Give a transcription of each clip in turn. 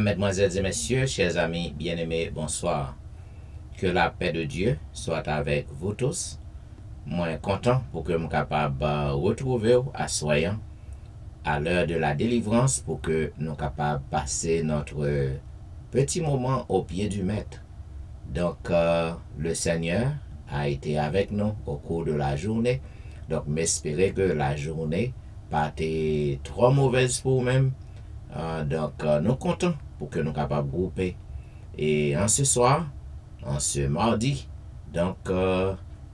Mesdames, Mesdemoiselles et Messieurs, chers amis bien-aimés, bonsoir. Que la paix de Dieu soit avec vous tous. Moi, content pour que je sois capable de retrouver à soyant à l'heure de la délivrance pour que nous soyons capables de passer notre petit moment au pied du Maître. Donc, le Seigneur a été avec nous au cours de la journée. Donc, m'espérer que la journée n'a pas été trop mauvaise pour nous-mêmes. Donc, nous comptons pour que nous soyons capables de grouper. Et en ce soir, en ce mardi, donc,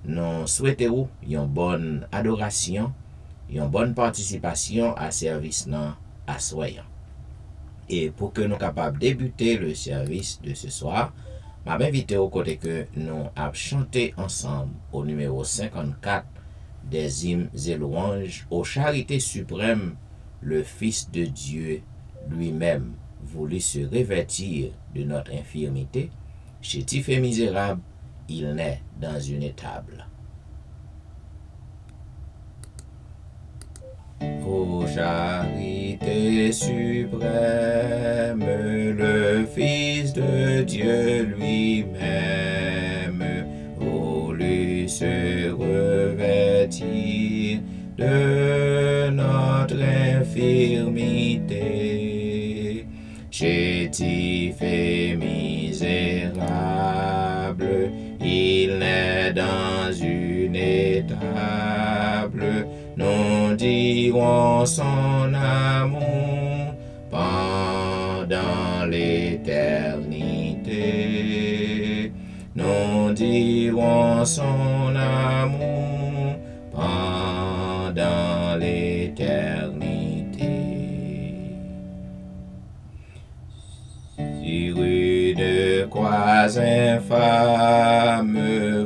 nous souhaitons une bonne adoration, une bonne participation à service à soyant. Et pour que nous soyons capables de débuter le service de ce soir, je m'invite au côté que nous avons chanté ensemble au numéro 54 des hymnes et louanges aux charités suprêmes, le Fils de Dieu lui-même voulut se revêtir de notre infirmité. Chétif et misérable, il naît dans une étable. Ô charité suprême, le Fils de Dieu lui-même voulut se revêtir de notre infirmité. Chétif et misérable, il naît dans une étable. Nous dirons son amour pendant l'éternité. Nous dirons son amour pendant l'éternité. Sur une croix infâme,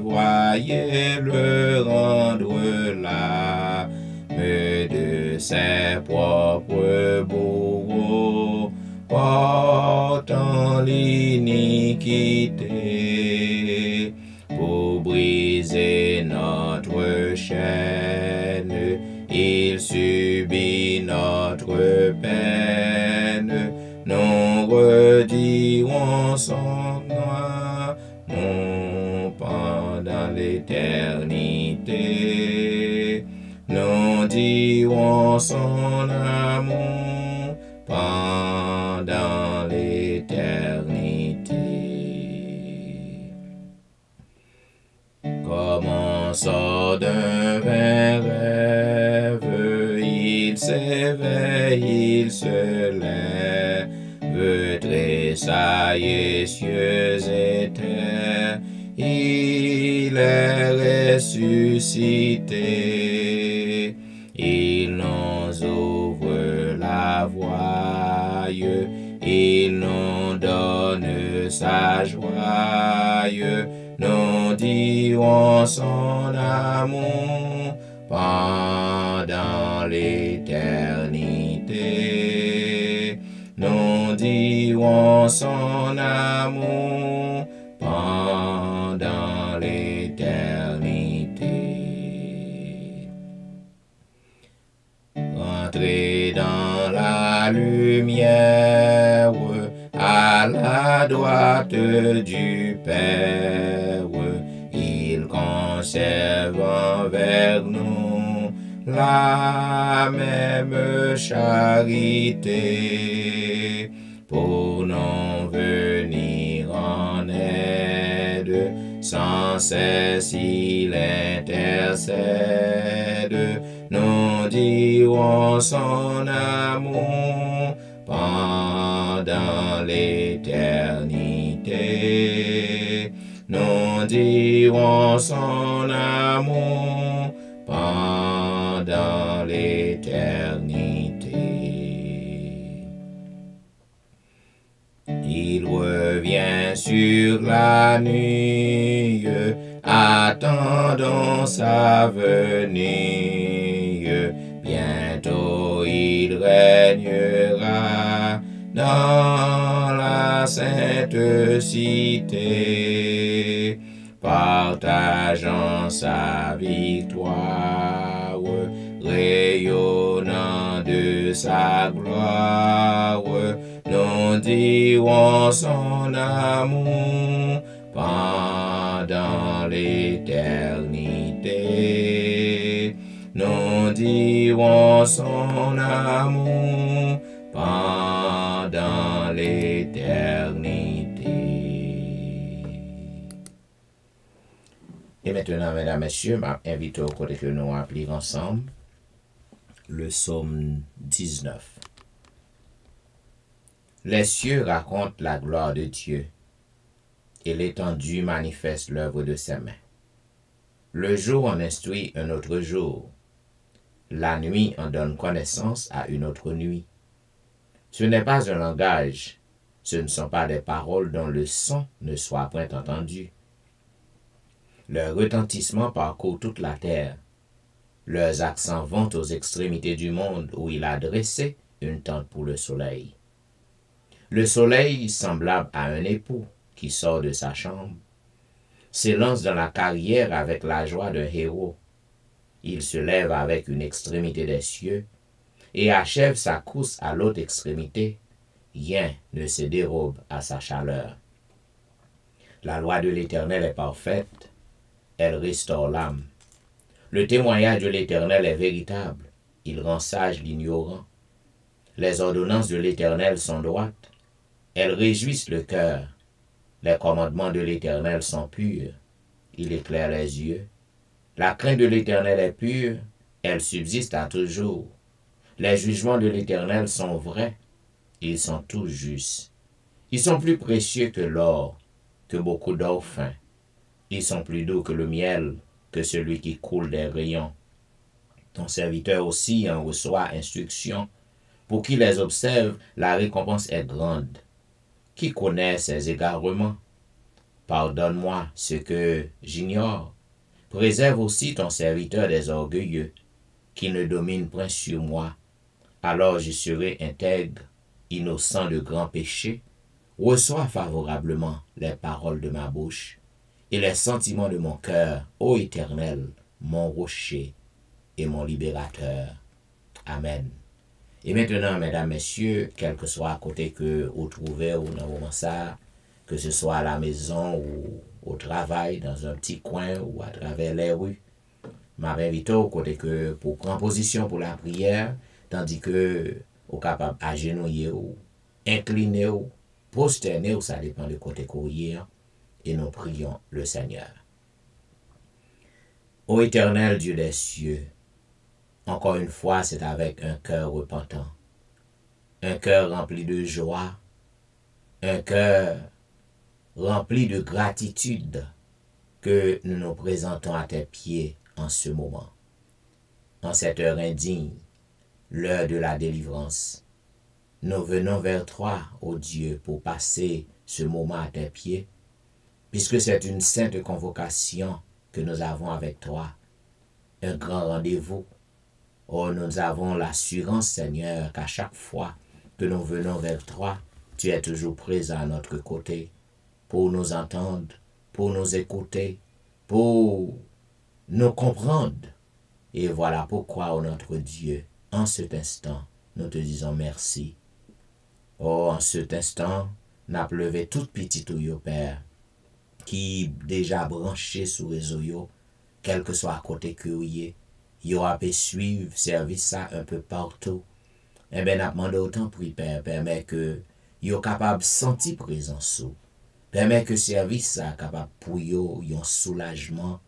voyez le rendre là de ses propres bourreaux, portant l'iniquité, pour briser notre chaîne, il subit notre peine. Nous redirons son nom pendant l'éternité. Nous dirons son amour pendant l'éternité. Comme on sort d'un vain rêve, il s'éveille, il se lève, tressaille cieux et terre, il est ressuscité. Il nous ouvre la voie, il nous donne sa joie. Nous dirons son amour pendant l'éternité. Nous dirons son amour pendant l'éternité. Entrez dans la lumière, à la droite du Père, il conserve envers nous la même charité, pour nous venir en aide, sans cesse il intercède. Nous dirons son amour pendant l'éternité. Nous dirons son amour pendant l'éternité. Il revient sur la nuit, attendons sa venue. Bientôt il régnera dans la sainte cité, partageant sa victoire, rayonnant de sa gloire. nous dirons son amour pendant l'éternité. Nous dirons son amour pendant l'éternité. Et maintenant, mesdames, messieurs, m'invite au côté que nous appliquons ensemble le psaume 19. Les cieux racontent la gloire de Dieu, et l'étendue manifeste l'œuvre de ses mains. Le jour en instruit un autre jour, la nuit en donne connaissance à une autre nuit. Ce n'est pas un langage, ce ne sont pas des paroles dont le son ne soit point entendu. Leur retentissement parcourt toute la terre. Leurs accents vont aux extrémités du monde où il a dressé une tente pour le soleil. Le soleil, semblable à un époux qui sort de sa chambre, s'élance dans la carrière avec la joie d'un héros. Il se lève avec une extrémité des cieux et achève sa course à l'autre extrémité. Rien ne se dérobe à sa chaleur. La loi de l'Éternel est parfaite, elle restaure l'âme. Le témoignage de l'Éternel est véritable, il rend sage l'ignorant. Les ordonnances de l'Éternel sont droites, elles réjouissent le cœur. Les commandements de l'Éternel sont purs, il éclaire les yeux. La crainte de l'Éternel est pure, elle subsiste à toujours. Les jugements de l'Éternel sont vrais, ils sont tous justes. Ils sont plus précieux que l'or, que beaucoup d'or fin. Ils sont plus doux que le miel, que celui qui coule des rayons. Ton serviteur aussi en reçoit instruction. Pour qui les observe, la récompense est grande. Qui connaît ses égarements? Pardonne-moi ce que j'ignore. Préserve aussi ton serviteur des orgueilleux, qui ne domine point sur moi. Alors je serai intègre, innocent de grands péchés. Reçois favorablement les paroles de ma bouche et les sentiments de mon cœur, ô Éternel, mon rocher et mon libérateur. Amen. Et maintenant, mesdames, messieurs, quel que soit à côté que vous trouvez ou dans vos ça, que ce soit à la maison ou au travail, dans un petit coin ou à travers les rues, m'invite au côté que pour prendre position pour la prière, tandis que vous capable agenouiller ou incliner ou prosterner, ou ça dépend de côté courrier, et nous prions le Seigneur. Ô Éternel Dieu des cieux, encore une fois, c'est avec un cœur repentant, un cœur rempli de joie, un cœur rempli de gratitude que nous nous présentons à tes pieds en ce moment. En cette heure indigne, l'heure de la délivrance, nous venons vers toi, ô Dieu, pour passer ce moment à tes pieds, puisque c'est une sainte convocation que nous avons avec toi, un grand rendez-vous. Oh, nous avons l'assurance, Seigneur, qu'à chaque fois que nous venons vers toi, tu es toujours présent à notre côté pour nous entendre, pour nous écouter, pour nous comprendre. Et voilà pourquoi, oh notre Dieu, en cet instant, nous te disons merci. Oh, en cet instant, n'a levé toute petite ou Père, qui déjà branché sous réseau yo, quel que soit à côté que yo a pu suivre service ça un peu partout. Eh bien, n'a demandé autant pour Père, permet que yo capable sentir présence sous. Permet que service ça capable pour yo yon soulagement,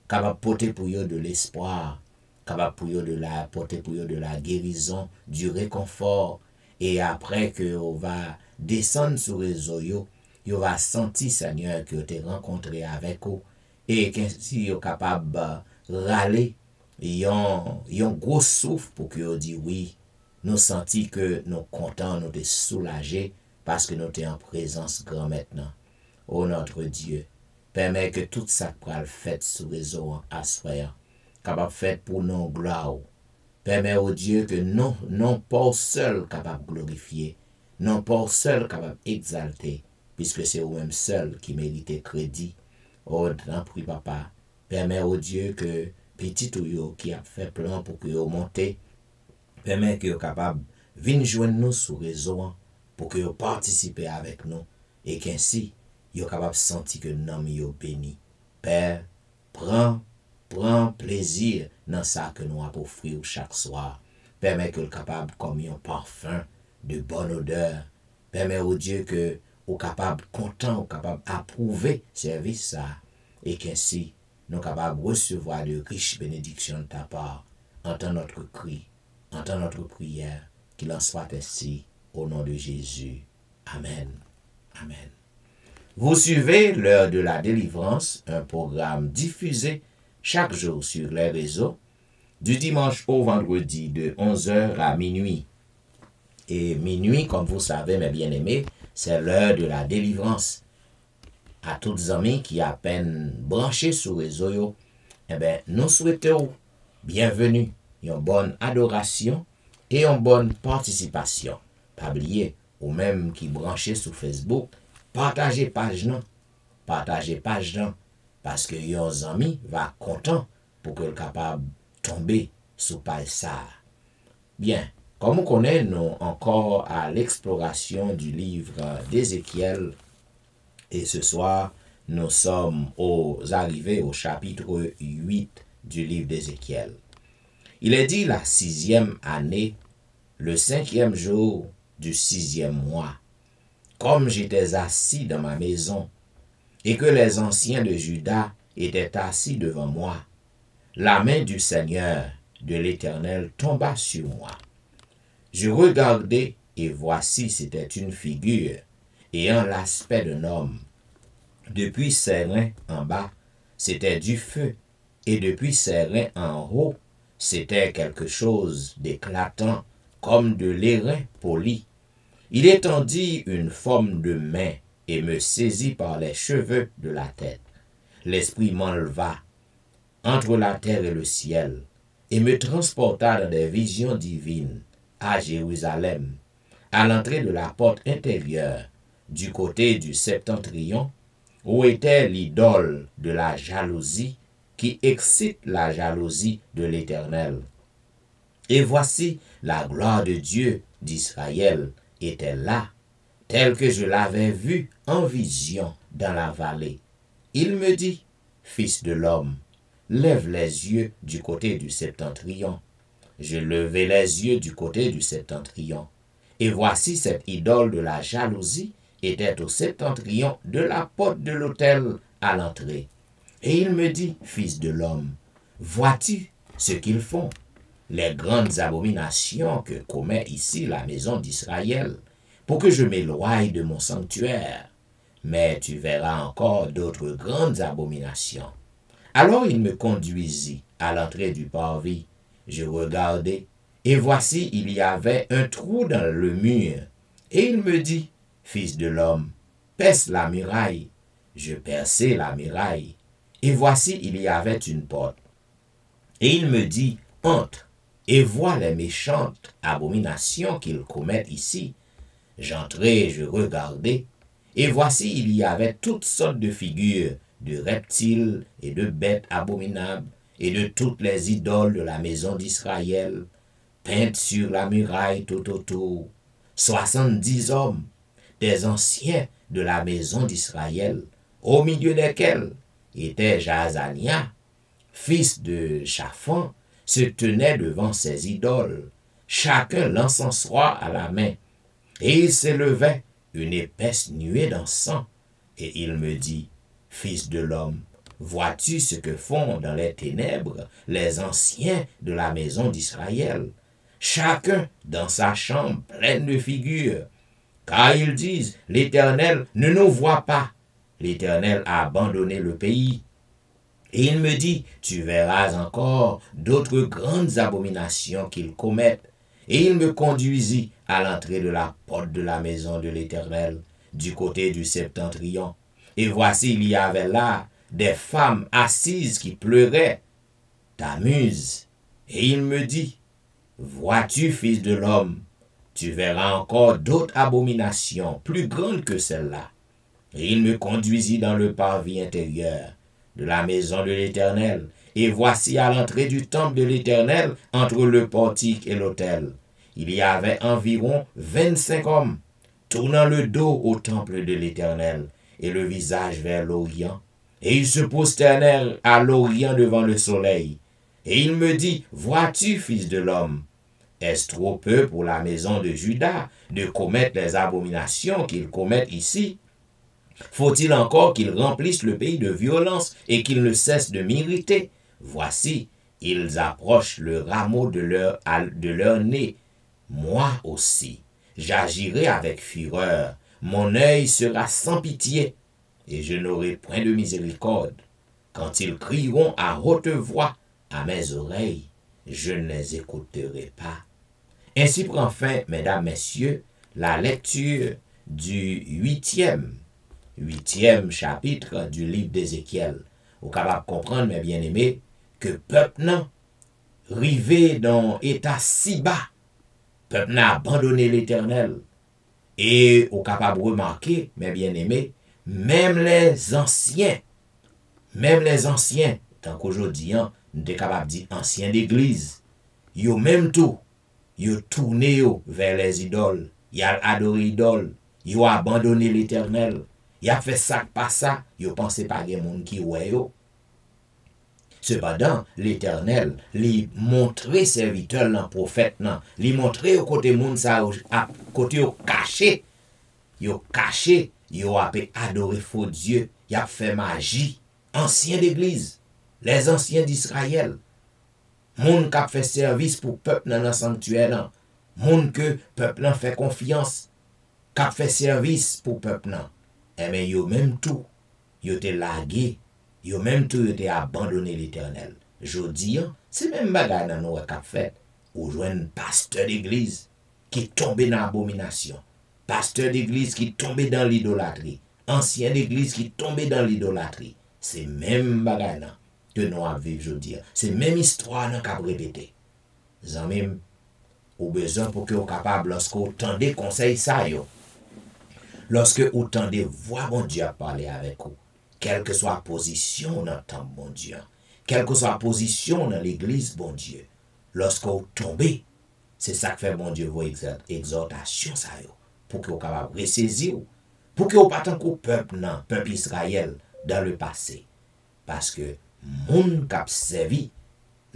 capable porter pour yo de l'espoir, capable pour yo de la porter pour yo de la guérison, du réconfort. Et après que on va descendre sur réseau yo va sentir Seigneur que tu es rencontré avec vous et que si yo capable râler yon gros souffle pour que vous dit oui, nous senti que nous contents, nous te soulagés parce que nous t'es en présence grand maintenant. Oh notre Dieu, permet que tout ça soit fait sous réseau à soir, capable fait pour nos gloire. Permet au Dieu que non pas seul capable glorifier, non pas seul capable exalter, puisque c'est vous-même seul qui mérite crédit. Oh, dans prie papa, permet au Dieu que petit ou yo qui a fait plan pour que vous montez, permet que vous capable venir joindre nous sous réseau pour que vous participez avec nous et qu'ainsi, vous êtes capable de sentir que nous sommes bénis. Père, prends plaisir dans ça que nous avons offert chaque soir. Permets que le capable comme un parfum de bonne odeur. Permets au Dieu que vous capable content, vous capable approuver service ça et qu'ainsi nous capables de recevoir de riches bénédictions de ta part. Entends notre cri, entends notre prière, qu'il en soit ainsi au nom de Jésus. Amen. Amen. Vous suivez l'heure de la délivrance, un programme diffusé chaque jour sur les réseaux, du dimanche au vendredi de 11h à minuit. Et minuit, comme vous savez, mes bien-aimés, c'est l'heure de la délivrance. À tous les amis qui à peine branchés sur les réseaux, nous souhaitons bienvenue, une bonne adoration et une bonne participation. Pas oublier, ou même qui branchés sur Facebook, partagez page non, parce que yon amis va content pour que le capable tomber sous page ça. Bien, comme on connaît, nous encore à l'exploration du livre d'Ézéchiel, et ce soir, nous sommes arrivés au chapitre 8 du livre d'Ézéchiel. Il est dit la 6e année, le 5e jour du 6e mois, comme j'étais assis dans ma maison, et que les anciens de Juda étaient assis devant moi, la main du Seigneur, de l'Éternel, tomba sur moi. Je regardai, et voici c'était une figure, ayant l'aspect d'un homme. Depuis ses reins en bas, c'était du feu, et depuis ses reins en haut, c'était quelque chose d'éclatant, comme de l'airain poli. Il étendit une forme de main, et me saisit par les cheveux de la tête. L'esprit m'enleva entre la terre et le ciel, et me transporta dans des visions divines à Jérusalem, à l'entrée de la porte intérieure, du côté du septentrion, où était l'idole de la jalousie qui excite la jalousie de l'Éternel. Et voici la gloire de Dieu d'Israël était là, telle que je l'avais vue en vision dans la vallée. Il me dit, fils de l'homme, lève les yeux du côté du septentrion. Je levai les yeux du côté du septentrion, et voici cette idole de la jalousie était au septentrion de la porte de l'autel à l'entrée. Et il me dit, fils de l'homme, vois-tu ce qu'ils font, les grandes abominations que commet ici la maison d'Israël, pour que je m'éloigne de mon sanctuaire? Mais tu verras encore d'autres grandes abominations. Alors il me conduisit à l'entrée du parvis. Je regardai, et voici il y avait un trou dans le mur. Et il me dit, fils de l'homme, perce la muraille. Je perçai la muraille, et voici il y avait une porte. Et il me dit, entre, et vois les méchantes abominations qu'ils commettent ici. J'entrai, je regardai, et voici il y avait toutes sortes de figures, de reptiles et de bêtes abominables, et de toutes les idoles de la maison d'Israël, peintes sur la muraille tout autour. 70 hommes, des anciens de la maison d'Israël, au milieu desquels était Jazania, fils de Shaphan, se tenait devant ces idoles, chacun l'encensoir à la main, et il s'élevait une épaisse nuée d'encens, et il me dit, fils de l'homme, vois-tu ce que font dans les ténèbres les anciens de la maison d'Israël, chacun dans sa chambre pleine de figures, car ils disent, l'Éternel ne nous voit pas, l'Éternel a abandonné le pays. Et il me dit, tu verras encore d'autres grandes abominations qu'ils commettent. Et il me conduisit à l'entrée de la porte de la maison de l'Éternel, du côté du septentrion. Et voici, il y avait là des femmes assises qui pleuraient. Tammuz. Et il me dit, vois-tu, fils de l'homme, tu verras encore d'autres abominations plus grandes que celles-là. Et il me conduisit dans le parvis intérieur de la maison de l'Éternel. Et voici à l'entrée du temple de l'Éternel, entre le portique et l'autel, il y avait environ 25 hommes, tournant le dos au temple de l'Éternel et le visage vers l'Orient. Et ils se prosternèrent à l'Orient devant le soleil. Et il me dit, vois-tu, fils de l'homme, est-ce trop peu pour la maison de Juda de commettre les abominations qu'ils commettent ici? Faut-il encore qu'ils remplissent le pays de violence et qu'ils ne cessent de m'irriter? Voici, ils approchent le rameau de leur nez. Moi aussi, j'agirai avec fureur. Mon œil sera sans pitié, et je n'aurai point de miséricorde. Quand ils crieront à haute voix à mes oreilles, je ne les écouterai pas. Ainsi prend fin, mesdames, messieurs, la lecture du huitième chapitre du livre d'Ézéchiel. Vous êtes capable de comprendre, mes bien-aimés, que peuple nan rivé dans état si bas, peuple n'a abandonné l'Éternel. Et vous êtes capable de remarquer, mes bien-aimés, même les anciens, tant qu'aujourd'hui, nous sommes capables de dire anciens d'église, yo même tout, yo tourné vers les idoles, yo adoré idoles, yo abandonné l'Éternel, yo fait ça pas ça, yo pensé pas gen moun qui ouais yo. Cependant, l'Éternel lui montrer serviteur nan prophète nan, lui montrer au côté moun ça côté yo caché, yo a adoré faux Dieu, yo a fait magie, ancien d'église, les anciens d'Israël. Moun k'ap fait service pour peuple dans le sanctuaire nan. Moun que peuple nan fait confiance, k'ap fait service pour peuple nan. Eh bien, yo même tout, yo te lagué, yo même tout yo te abandonné l'Éternel. Jodi, c'est même bagay nan nou k'ap fait. Ou jwenn pasteur d'église qui tombe dans l'abomination. Pasteur d'église qui tombe dans l'idolâtrie. Ancien d'église qui tombe dans l'idolâtrie. C'est même bagay nan que nous avons vécu aujourd'hui. C'est même histoire qui a répété. Zanmim, ou besoin pour que vous capable, lorsque vous tendez conseil ça, lorsque vous tendez voir bon Dieu parler avec vous, quelle que soit la position dans le temps, bon Dieu, quelle que soit la position dans l'église, bon Dieu, lorsque vous tombez, c'est ça que fait bon Dieu vos exhortations, ça, pour que vous capable ressaisir, pour que vous pas tant qu'au peuple, non, peuple Israël, dans le passé. Parce que moun k'ap servi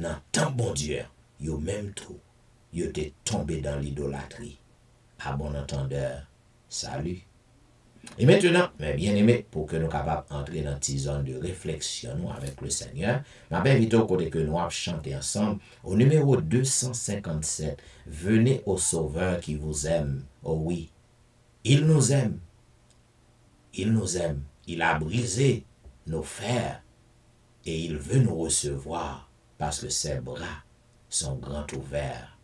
nan tant bon Dieu, yo même tout, yo te tombé dans l'idolâtrie. À bon entendeur, salut. Et maintenant, mes bien-aimés, pour que nous capables d'entrer dans une zone de réflexion avec le Seigneur, je m'invite au côté que nous allons chanter ensemble au numéro 257. Venez au Sauveur qui vous aime. Oh oui, il nous aime. Il nous aime. Il a brisé nos fers. Et il veut nous recevoir parce que ses bras sont grands ouverts.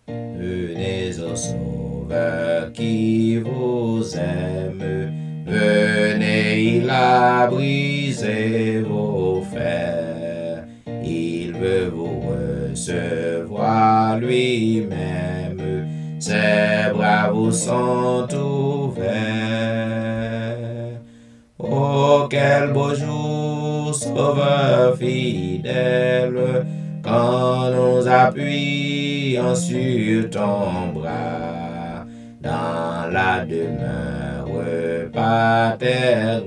Venez au Sauveur qui vous aime. Venez, il a brisé vos fers. Il veut vous recevoir lui-même. Ses bras vous sont ouverts. Oh, quel beau jour, Sauveur fidèle, quand nous appuyons sur ton bras, dans la demeure paternelle,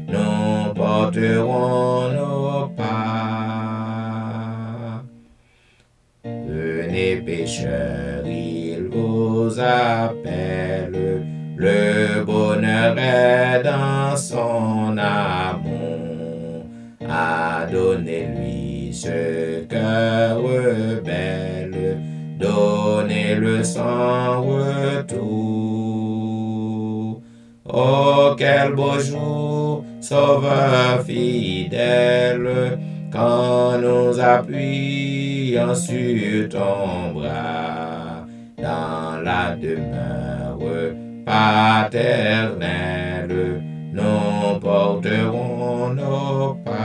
nous porterons nos pas. Venez pécheurs, il vous appelle. Le bonheur est dans son amour. Donnez-lui ce cœur rebelle. Donnez-le sans retour. Oh, quel beau jour, Sauveur fidèle, quand nous appuyons sur ton bras, dans la demeure paternelle, nous porterons nos pas.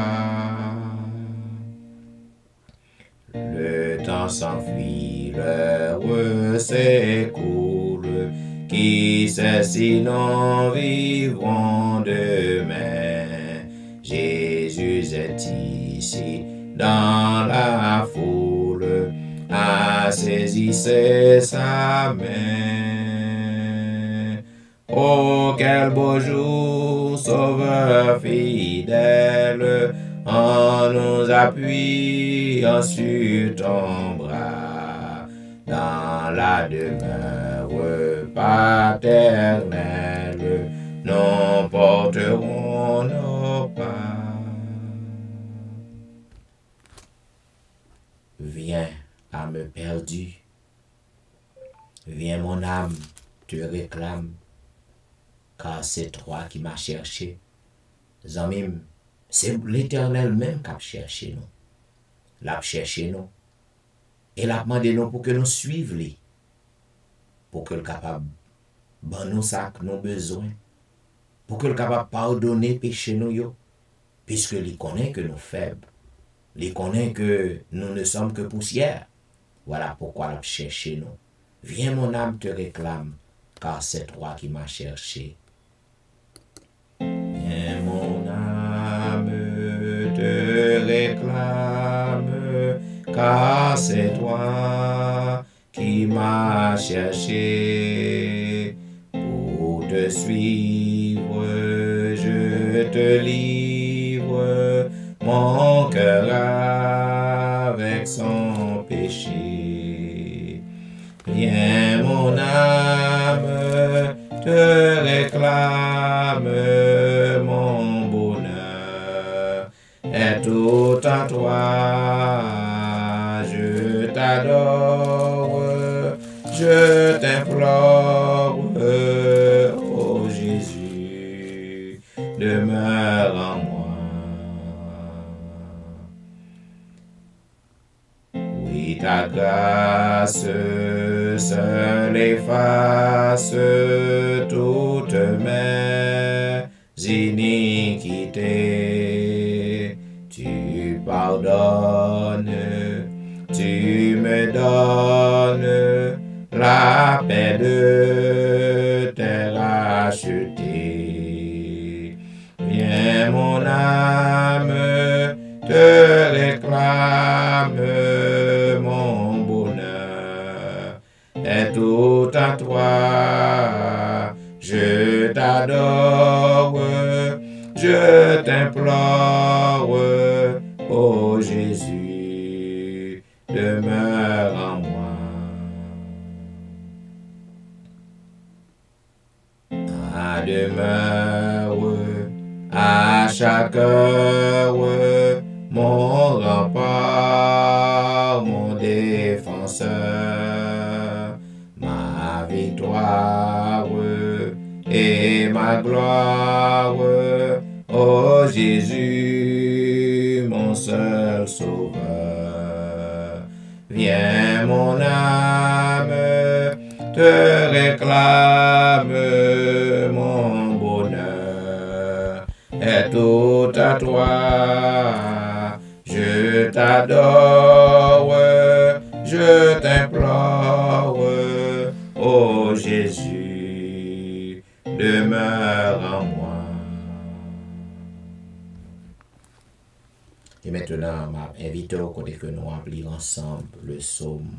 Le temps s'enfuit, l'heure s'écoule, qui sait si nous vivrons demain. Jésus est ici dans la foule, saisissait sa main. Oh, quel beau jour, sauveur fidèle, en nous appuyant sur ton bras, dans la demeure paternelle, nous porterons nos pas. Viens, âme perdue, viens mon âme, te réclame, car c'est toi qui m'as cherché. Zamim, c'est l'Éternel même qui a cherché nous. L'a cherché nous. Et l'a demandé nous pour que nous suivions, pour que le capable ban nous ça que nous besoin, pour que le capable pardonner péché nous yo, puisque il connaît que nous faibles. Il connaît que nous ne sommes que poussière. Voilà pourquoi il a cherché nous. Viens mon âme te réclame, car c'est toi qui m'as cherché. Viens mon âme te réclame, car c'est toi qui m'as cherché. Pour te suivre, je te livre, mon cœur avec son péché. Viens mon âme, te réclame, mon bonheur est tout en toi. Je t'adore, je t'implore, ô Jésus, demeure en moi. Oui, ta grâce seule efface toutes mes iniquités. Tu pardonnes, tu me donnes la paix de tes rachetés. Viens mon âme, te réclame, mon bonheur est tout à toi. Je t'adore, je t'implore, ô Jésus, demeure en moi. À demeure, à chaque heure, mon rempart, mon défenseur, ma victoire et ma gloire, ô Jésus, mon seul sauveur. Viens mon âme, te réclame, mon bonheur est tout à toi. Je t'adore, je t'implore, ô Jésus, demeure en moi. Et maintenant, m'a invité au côté que nous remplissons ensemble le psaume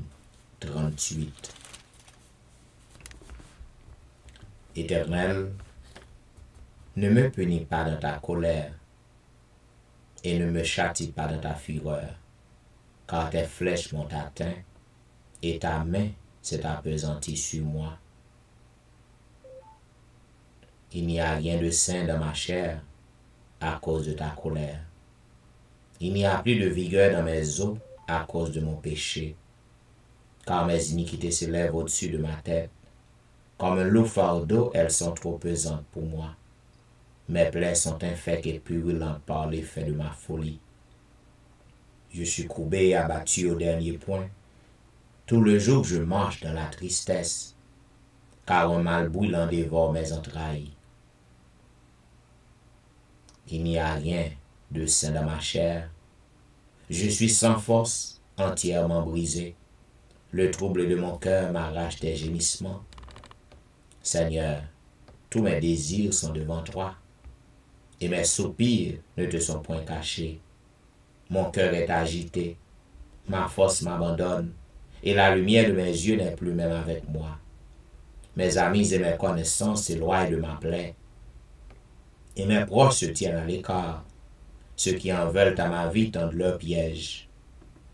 38. Éternel, ne me punis pas dans ta colère et ne me châtie pas dans ta fureur, car tes flèches m'ont atteint et ta main s'est appesantie sur moi. Il n'y a rien de sain dans ma chair à cause de ta colère. Il n'y a plus de vigueur dans mes os à cause de mon péché, car mes iniquités s'élèvent au-dessus de ma tête. Comme un lourd fardeau, elles sont trop pesantes pour moi. Mes plaies sont infectes et purulentes par l'effet de ma folie. Je suis courbé et abattu au dernier point. Tout le jour, je marche dans la tristesse, car un mal brûlant dévore mes entrailles. Il n'y a rien de sain dans ma chair. Je suis sans force, entièrement brisé. Le trouble de mon cœur m'arrache des gémissements. Seigneur, tous mes désirs sont devant toi, et mes soupirs ne te sont point cachés. Mon cœur est agité, ma force m'abandonne, et la lumière de mes yeux n'est plus même avec moi. Mes amis et mes connaissances s'éloignent de ma plaie, et mes proches se tiennent à l'écart. Ceux qui en veulent à ma vie tendent leurs pièges.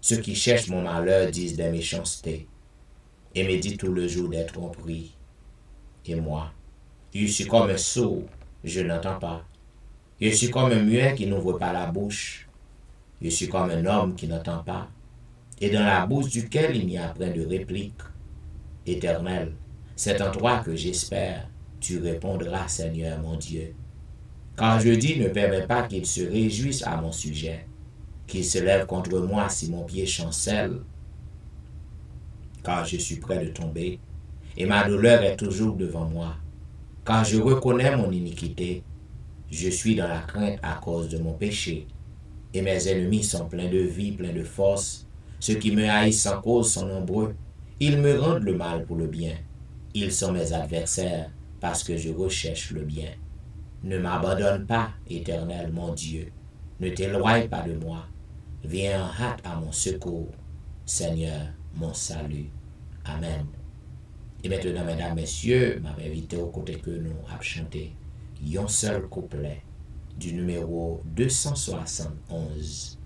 Ceux qui cherchent mon malheur disent des méchancetés, et méditent tout le jour des tromperies. Et moi, je suis comme un sourd, je n'entends pas. Je suis comme un muet qui n'ouvre pas la bouche. Je suis comme un homme qui n'entend pas, et dans la bouche duquel il n'y a point de réplique. Éternel, c'est en toi que j'espère, tu répondras, Seigneur mon Dieu. Quand je dis, ne permets pas qu'il se réjouisse à mon sujet, qu'il se lève contre moi si mon pied chancelle, car je suis près de tomber, et ma douleur est toujours devant moi. Car je reconnais mon iniquité, je suis dans la crainte à cause de mon péché, et mes ennemis sont pleins de vie, pleins de force. Ceux qui me haïssent sans cause sont nombreux. Ils me rendent le mal pour le bien. Ils sont mes adversaires, parce que je recherche le bien. Ne m'abandonne pas, Éternel mon Dieu. Ne t'éloigne pas de moi. Viens en hâte à mon secours, Seigneur, mon salut. Amen. Et maintenant, mesdames, messieurs, m'a invité au côté que nous avons chanté un seul couplet du numéro 271.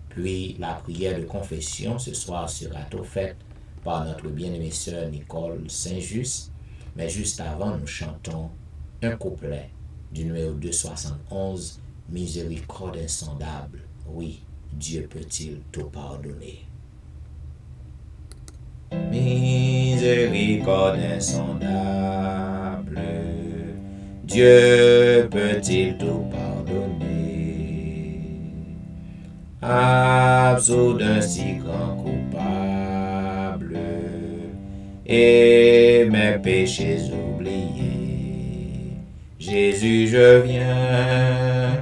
Puis la prière de confession ce soir sera faite par notre bien-aimée sœur Nicole Saint-Just, mais juste avant nous chantons un couplet du numéro 271, Miséricorde insondable. Oui, Dieu peut-il tout pardonner? Miséricorde insondable, Dieu peut-il tout pardonner? Absous d'un si grand coupable, et mes péchés oubliés. Jésus, je viens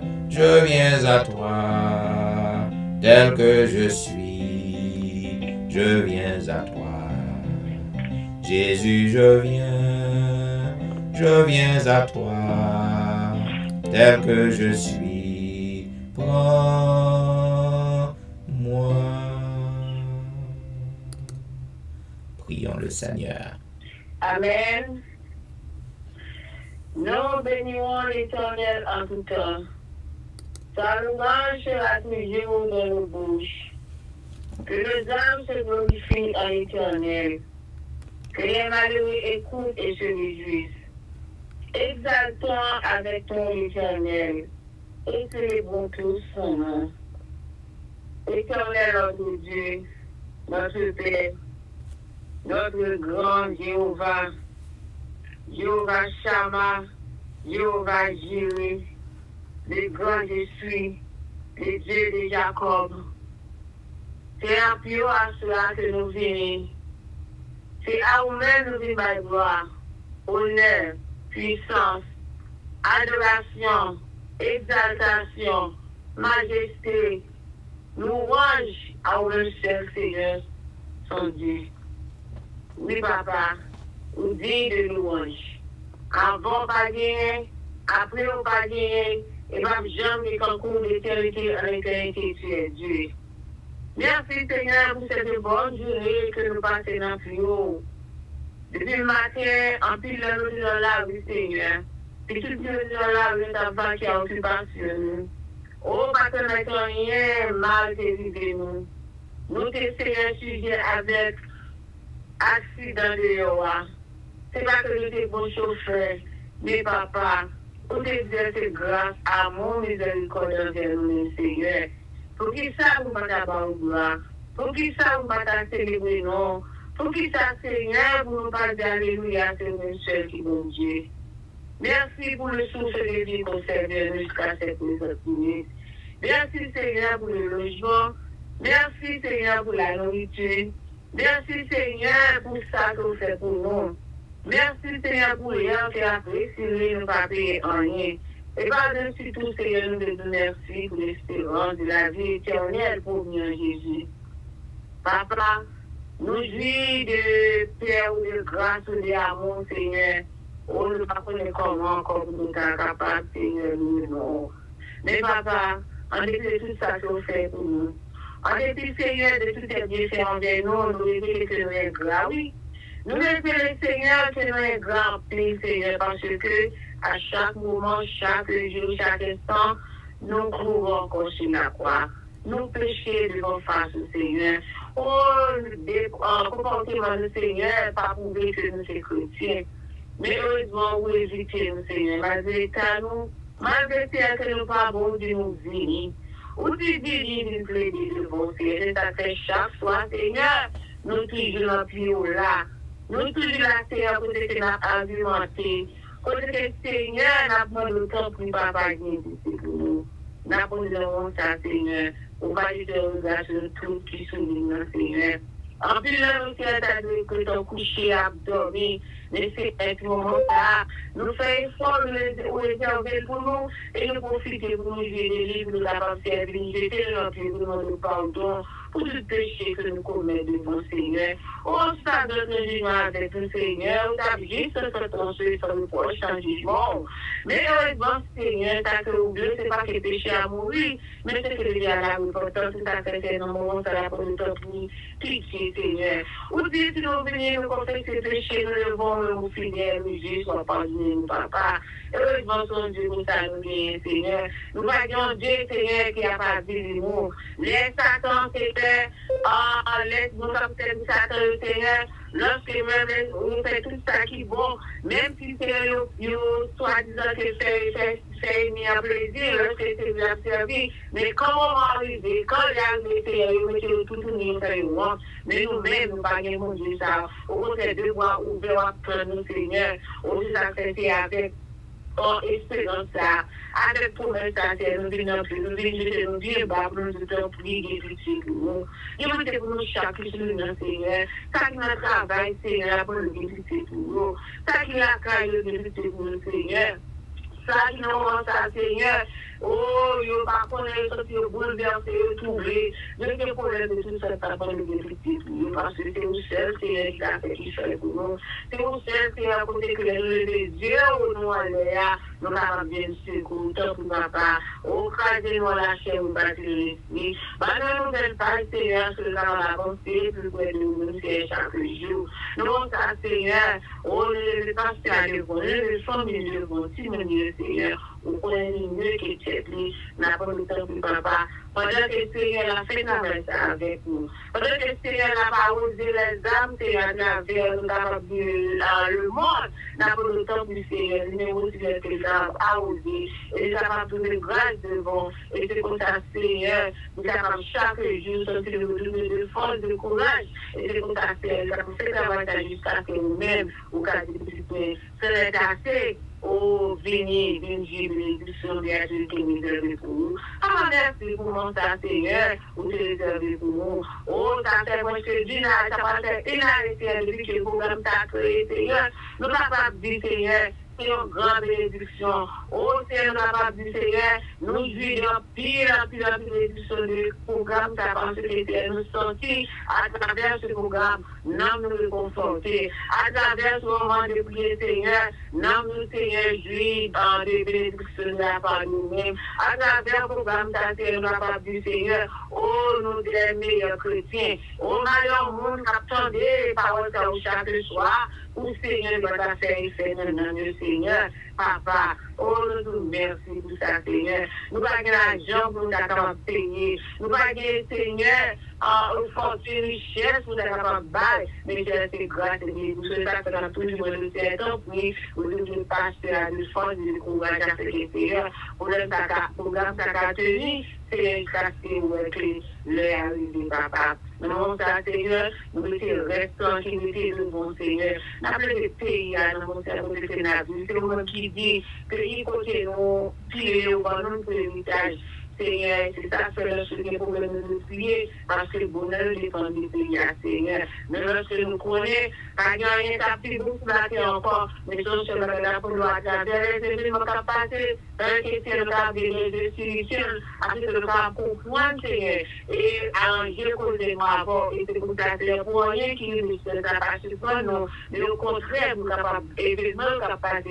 à toi, tel que je suis, je viens à toi. Jésus, je viens à toi, tel que je suis, prends-moi. Prions le Seigneur. Amen. Nous bénissons l'Éternel en tout temps. Sa louange sera toujours dans nos bouches. Que les âmes se glorifient en l'Éternel. Que les malheureux écoutent et se réjouissent. Exaltons avec ton l'Éternel et célébrons tous son nom. Éternel notre Dieu, notre Père, notre grand Jéhovah, Jéhovah Shammah, Jéhovah Jireh, le grand je suis, le Dieu de Jacob. C'est un pio à cela que nous venons. C'est à vous-même nous venons par gloire, honneur, puissance, adoration, exaltation, majesté, louange à vous-même seul Seigneur, son Dieu. Oui, papa, nous dit de louange. Avant pas gagner, après on pas gagner, et pas jamais concours d'éternité en éternité, tu es Dieu. Merci Seigneur pour cette bonne journée que nous passons dans le haut. Depuis le matin, en pile de nous dans la rue, Seigneur. Et tout le monde dans la rue, ta femme qui a occupation nous. Oh, parce que nous n'avons rien mal de nous. Nous te Seigneur sujet avec accident de Yoa. C'est pas que nous sommes bons chauffeurs, mais papa, nous t'exerçons grâce à mon miséricorde envers nous, Seigneur. Pour qui ça vous m'attendez à gloire? Pour qui ça vous m'attendez à célébrer non? Pour qui ça, Seigneur, vous nous parlez d'Alléluia, c'est mon seul qui bon Dieu. Merci pour le souffle de vie conservé jusqu'à cette minute. Merci, Seigneur, pour le logement. Merci, Seigneur, pour la nourriture. Merci, Seigneur, pour ça que vous faites pour nous. Merci, Seigneur, pour rien qui a précisé, nous pas payer en rien. Et par-dessus tout, Seigneur, nous te merci pour l'espérance de la vie éternelle pour nous, Jésus. Papa, nous jouis de paix ou de grâce ou d'amour, Seigneur. On ne pas connaît comment encore nous sommes capables, Seigneur, nous non. Mais papa, en dépit de tout ça que vous faites pour nous, En dépit, Seigneur, de tout est bien fait envers nous, nous révélons que nous sommes grands, oui. Nous révélons, Seigneur, que nous sommes grands, plein, Seigneur, parce que à chaque moment, chaque jour, chaque instant, nous courons encore sur la croix. Nous péchons devant face au Seigneur. Comportement du Seigneur, pas prouver que nous sommes chrétiens. Mais heureusement, vous évitez, Seigneur, malgré nous, malgré que nous pas bon de nous venir. Ou tu dis, nous plaider devant Seigneur, ça fait chaque fois, Seigneur, nous toujours en plus là. Nous toujours là, Seigneur, pour que nous argumenté. Pour que Seigneur, nous avons le temps pour papa pour nous. Nous avons ça, Seigneur. On va lui regarder sur tout qui souligne, Seigneur. En plus, là, nous sommes que ton couché à dormir, mais c'est un moment là. Nous faisons effort de réserver pour nous et nous profiter pour nous jouer des livres, nous avons servi, jeter notre demande de pardon pour tout péché que nous commettons devant le Seigneur. On s'est donné jugement avec le Seigneur, on a juste se transformer sur le prochain jugement. Mais heureusement, Seigneur, ça que vous voulez, ce n'est pas que le péché a mouru, mais c'est que le bien a l'importance, tout à fait, c'est un moment, ça va pour nous pour pitié, Seigneur. Ou dites, si nous venons nous confesser le péché, nous devons nous fidèles, nous juste, soit pardonner, nous, papa. Heureusement, son Dieu, nous allons bien, Seigneur. Nous voyons Dieu, Seigneur, qui a pas dit nous. Laisse Satan, Seigneur, laisse-nous capter de Satan, Seigneur. Lorsque même on fait tout ça qui est bon, même si c'est soi-disant que c'est mis à plaisir, lorsque c'est bien servi, mais comment on va arriver, quand il y a des Seigneur, tout le monde fait moi, mais nous-mêmes, nous ne pouvons pas dire ça. Au contraire, devoir ouvrir à nous, Seigneur, aussi ça fait avec espérance ça, avec promesse ça, nous venons plus, nous venons bien bas pour nous prier pour nous. Et vous êtes pour nous chaque jour, Seigneur. Ça qui nous travaille, Seigneur, pour nous visiter pour nous. Ça qui nous caille, nous visiter pour nous, Seigneur. Ça qui nous rend ça, Seigneur. Oh, yo, par contre, ils sont bouleversés, troublés. Je n'ai pas problème de tout ça, ça va nous visiter pour nous. Parce que c'est vous seul, Seigneur, qui a fait qui fait pour nous. C'est vous seul, Seigneur, à côté que les dieux, nous allons nous avons bien secours, tant pour ma part. Au cas de nous lâcher, nous battons l'esprit. Nous nouvelle page, Seigneur, que nous allons avancer, plus près de nous, c'est chaque jour. Nous, ça, Seigneur, oh, les pasteurs devant, les familles devant, si nous Dieu, Seigneur, au point mieux que tu es pris, n'a pas le temps pour papa. Pendant que le Seigneur a fait ça avec nous. Pendant que le Seigneur n'a pas osé les âmes, Seigneur, à travers le monde, n'a pas le temps pour le Seigneur, mais aussi les âmes à oser. Et ça va donner grâce devant. Et c'est comme ça, Seigneur, nous avons chaque jour sortir de force, de courage. Et c'est comme ça, Seigneur, ça fait travailler jusqu'à que nous-mêmes, au cas de discipline, c'est assez. Oh, venez, bénédiction, béatitude, miséricorde pour nous. Ah, merci pour mon Seigneur, vous êtes réservé pour nous. Oh, ça fait moi, je dis, ça va faire inarrêté depuis que le programme t'a créé, Seigneur. Nous n'avons pas dit, Seigneur, c'est une grande bénédiction. Oh, Seigneur, nous n'avons pas dit, Seigneur, nous jouons pire bénédiction du programme, ça parce que nous sortis à travers ce programme, nous nous réconforter. À travers ce moment de prière, Seigneur, nous, Seigneur, jouir dans des bénédictions de la part de nous-mêmes. À travers le programme, Seigneur, nous n'avons pas dit, Seigneur, oh, nous les meilleurs chrétiens. Oh, malheur, monde qui attendait les paroles chaque soir. Ou Seigneur, va faire effet dans le Seigneur, papa. Oh, nous merci pour ça, Seigneur. Nous n'avons pas l'argent pour nous capable de payer. Nous n'avons pas, Seigneur, une fortune, richesse pour nous capable de bailler. Mais c'est grâce à Dieu. Nous sommes ça dans tout le monde. C'est un prix. Vous devez passer à la force de courage à ce Seigneur. Pour le programme, ça a tenu. C'est le arrivé, papa. Nous, Seigneur, nous restons tranquillité de bon Seigneur. Nous avons des pays à nous, c'est le monde qui dit que il faut que nous tirer au bon nombre de l'héritage. Seigneur, c'est ça seul le problème de prier, parce que le bonheur dépend du pays, Seigneur. Mais lorsque nous connaissons, pas gagner sa petite bouche là encore, mais je suis là pour nous attraper les événements qui ont passé, que c'est le cas de spirituel, avec le cas comprendre, Seigneur, et arranger causer-moi avant, et c'est comme ça, c'est pour rien qui nous fait ça passe pas, non, mais au contraire, nous sommes capables, événements capables,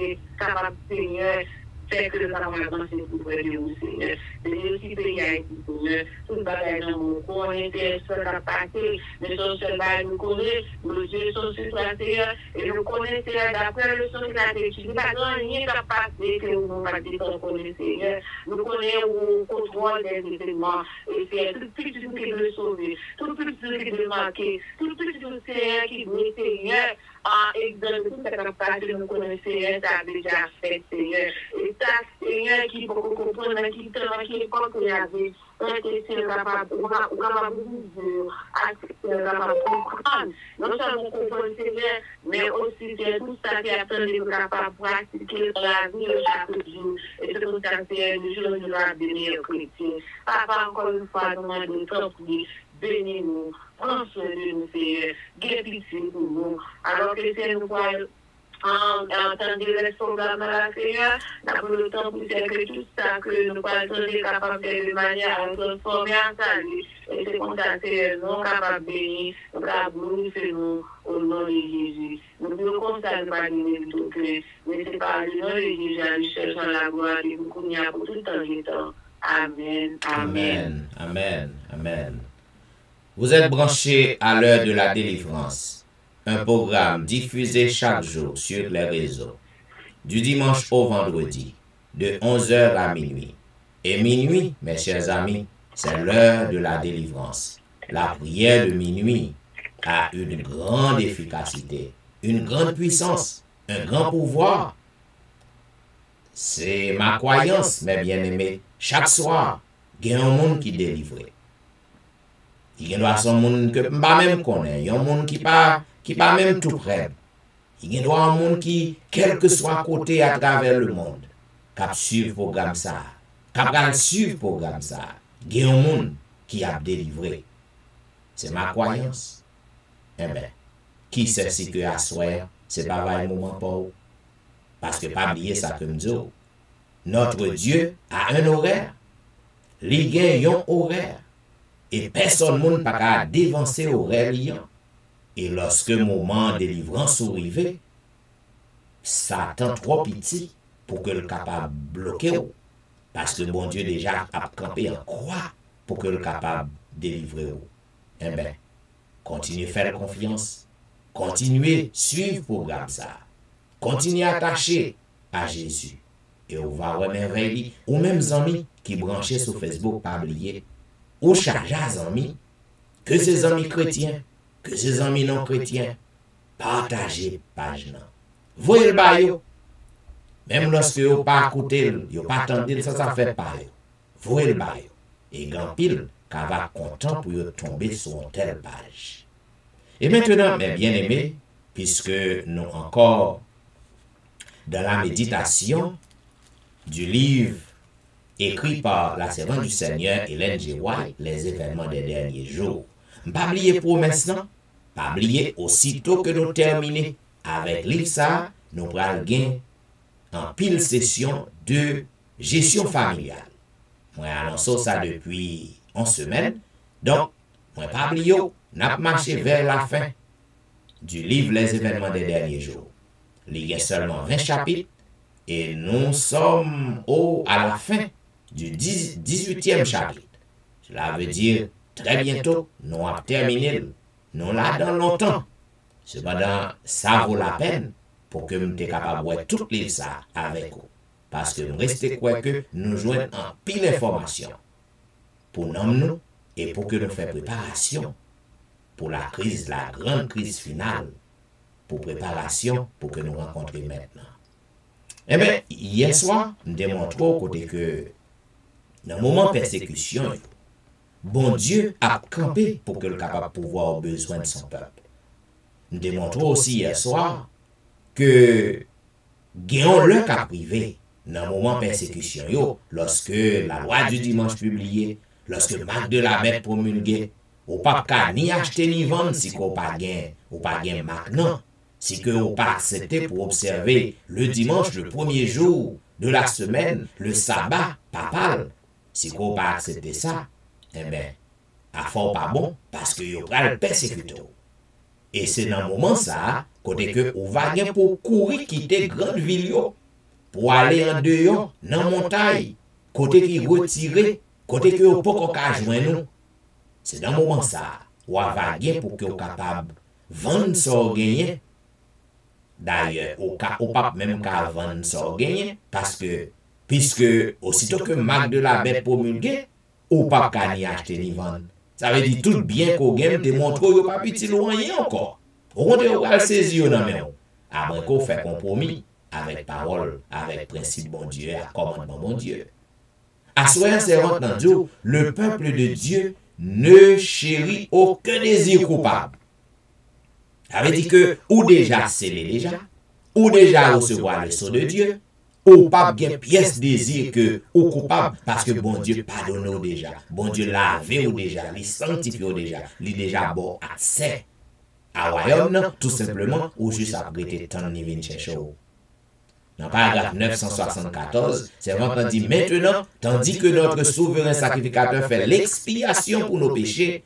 Seigneur, fait que le travail avancé pour près de vous, Seigneur. Bénis aussi pays Haïti, Seigneur. Tout le bagage dans mon corps, intérêt, ça va passer. Mais son seul bagage nous connaît, nos yeux sont sur toi, Seigneur. Et nous connaissons, Seigneur, d'après le son de la tête. Il n'y a pas rien qui a passé que nous n'avons pas dit qu'on connaît, Seigneur. Nous connaissons le contrôle des événements. Et c'est tout petit qui veut sauver, tout petit qui veut marquer, tout petit Seigneur qui veut, Seigneur. Exemple, tout ce qu'on passe, nous connaissons, Seigneur, ça a déjà fait, Seigneur. Et ça, Seigneur, qui peut comprendre, qui est comme qu'il y avait, Seigneur, capable de vous capable de comprendre. Non seulement comprendre, Seigneur, mais aussi, c'est tout ça qui a permis de capable de pratiquer la vie de chaque jour. Et c'est tout ça, Seigneur, le jour de la bénir chrétien. Papa, encore une fois, nous demandons tant pis. Bénis-nous, prends soin de nous, Seigneur, guère pitié pour nous. Alors que c'est nous pouvons entendre les programmes là, Seigneur, nous avons le temps pour faire que tout ça que nous pouvons être capables de faire de manière à transformer en salut. Et c'est comme ça, Seigneur, nous capables de bénir, nous capables de glorifier nous au nom de Jésus. Nous voulons comme ça, nous pas donner tout que, mais c'est pas le nom de Jésus, nous cherchons la gloire et nous connaissons pour tout le temps du temps. Amen. Amen. Amen. Amen. Vous êtes branchés à l'heure de la délivrance, un programme diffusé chaque jour sur les réseaux, du dimanche au vendredi, de 11h à minuit. Et minuit, mes chers amis, c'est l'heure de la délivrance. La prière de minuit a une grande efficacité, une grande puissance, un grand pouvoir. C'est ma croyance, mes bien-aimés. Chaque soir, il y a un monde qui est délivré. Il y a un monde que je ne même connais, il y a un monde qui pas même tout près. Il y a un monde qui, quel que soit côté à travers le monde, qui suivre le programme ça, qui suivre le programme ça. Il y a un monde qui a délivré. C'est ma croyance. Eh bien, qui sait si que à soir, c'est pas un moment pour vous. Parce que pas oublier ça que me dit. Notre Dieu a un horaire. Il y a un horaire. Et personne ne peut pas dévancer horaire liant. Et lorsque le moment de délivrance arrive, Satan trop petit pour que le capable bloquer. Parce que bon Dieu déjà a campé en croix pour que le capable délivrer. Eh bien, continuez à faire confiance. Continuez à suivre le programme ça. Continuez à attacher à Jésus. Et on va remercier ou même amis qui branchés sur Facebook, pas oublier. Ou chargez les amis, que ces amis chrétiens, que ces amis non chrétiens, partagez page là. Voyez le bail. Même lorsque vous pas écouté, vous pas entendu, ça fait pas. Voyez le bail. Et grand pile, qu'on va content pour tomber sur une telle page. Et maintenant, mes bien-aimés, puisque nous encore dans la méditation du livre écrit par la servante du Seigneur Ellen G. White, les événements des derniers jours. Pas oublier pour maintenant, pas oublier aussitôt que nous terminons avec livre ça, nous prenons gain en pile session de gestion familiale. Moi annonce ça depuis 11 semaines, donc moi pas oublier, n'a marché vers la fin du livre Les événements des derniers jours. Il y a seulement 20 chapitres et nous sommes à la fin du 18e chapitre. Cela veut dire, très bientôt, nous avons terminé. Nous là dans longtemps. Cependant, ça vaut la peine pour que nous soyons capables de voir tout livre ça avec vous. Parce que nous restons quoi que nous jouons en pile d'informations pour nous et pour que nous fassions préparation pour la crise, la grande crise finale, pour préparation pour que nous rencontrions maintenant. Eh bien, hier soir, nous démontrons côté que dans le moment de persécution, bon Dieu a campé pour que le capable pouvoir aux besoins de son peuple. Nous démontrons aussi hier soir que gagnons le cas privé dans le moment de persécution, lorsque la loi du dimanche publiée, lorsque le marque de la bête promulguée, ou pas ni acheter ni vendre si qu'on pas gain, ou pas gain marque non. Si que vous pas accepté pour observer le dimanche, le premier jour de la semaine, le sabbat papal, si vous pas accepté ça, eh bien, à fort pas bon, parce que vous allez le persécuter. Et c'est dans le moment ça, côté que vous va pour courir quitter grande ville, pour aller en dehors, dans la montagne, côté qui retiré, côté qui au pas qu'à joindre nous. C'est dans le moment ça, ou à vaguer pour que vous capable vendre ça gagner. D'ailleurs, au pas même qu'à vendre ça gagner, parce que, puisque aussitôt que Marc de la Bête promulgué, ou pas qu'à ni acheter ni vendre. Ça veut dire tout bien qu'on gagne, démontre qu'on pas petit loin encore. Au contraire, on va saisir dans main. Après qu'on fait compromis avec parole, avec principe bon Dieu, avec commandement bon Dieu. À soi, c'est entendu, le peuple de Dieu ne chérit aucun désir coupable. Ça veut dire que, ou déjà scellé déjà, ou déjà recevoir le sceau de Dieu, ou pas bien pièce désir que ou coupable parce que bon Dieu pardonne ou déjà, bon Dieu lavé ou déjà, il sanctifie ou déjà, il déjà bon accès à royaume tout simplement ou juste après tes temps ni vinn chercher. Dans le paragraphe 974, c'est vraiment dit maintenant, tandis que notre souverain sacrificateur fait l'expiation pour nos péchés,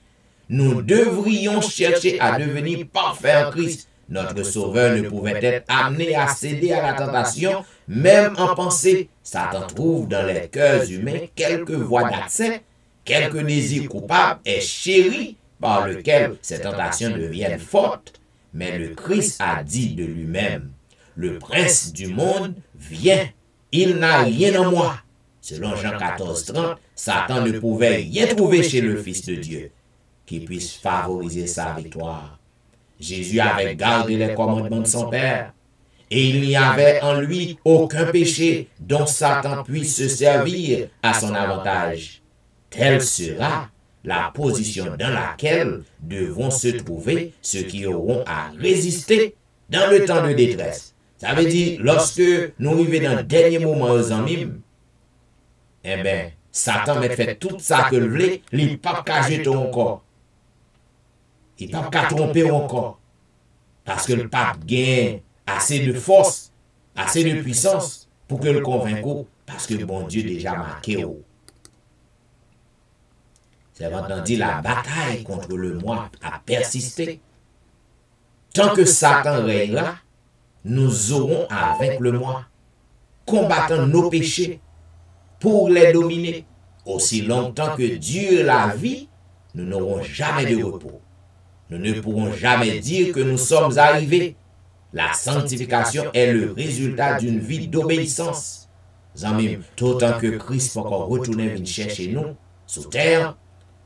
nous devrions chercher à devenir parfaits en Christ. Notre Sauveur ne pouvait être amené à céder à la tentation, même en pensée. Satan trouve dans les cœurs humains quelques voies d'accès, quelques désirs coupables et chéris par lesquels ces tentations deviennent fortes. Mais le Christ a dit de lui-même, « Le prince du monde vient, il n'a rien en moi. » Selon Jean 14, 30, Satan ne pouvait rien trouver chez le Fils de Dieu qui puisse favoriser sa victoire. Jésus avait gardé les commandements de son Père, et il n'y avait en lui aucun péché dont Satan puisse se servir à son avantage. Telle sera la position dans laquelle devront se trouver ceux qui auront à résister dans le temps de détresse. Ça veut dire, lorsque nous arrivons dans le dernier moment aux amis, eh bien, Satan m'a fait tout ça que le voulait, il n'est pas qu'à jeter encore. Il ne peut pas tromper encore. Parce que le pape gagne assez de force, assez de puissance pour que le convainque. Parce que bon Dieu déjà marqué. C'est maintenant dit la bataille contre le moi a persisté. Tant que Satan régnera, nous aurons à vaincre le moi, combattant nos péchés pour les dominer. Aussi longtemps que dure la vie, nous n'aurons jamais de repos. Nous ne pourrons jamais dire que nous sommes arrivés. La sanctification est le résultat d'une vie d'obéissance. Amis, tout autant que Christ peut encore retourner venir chercher nous sous terre,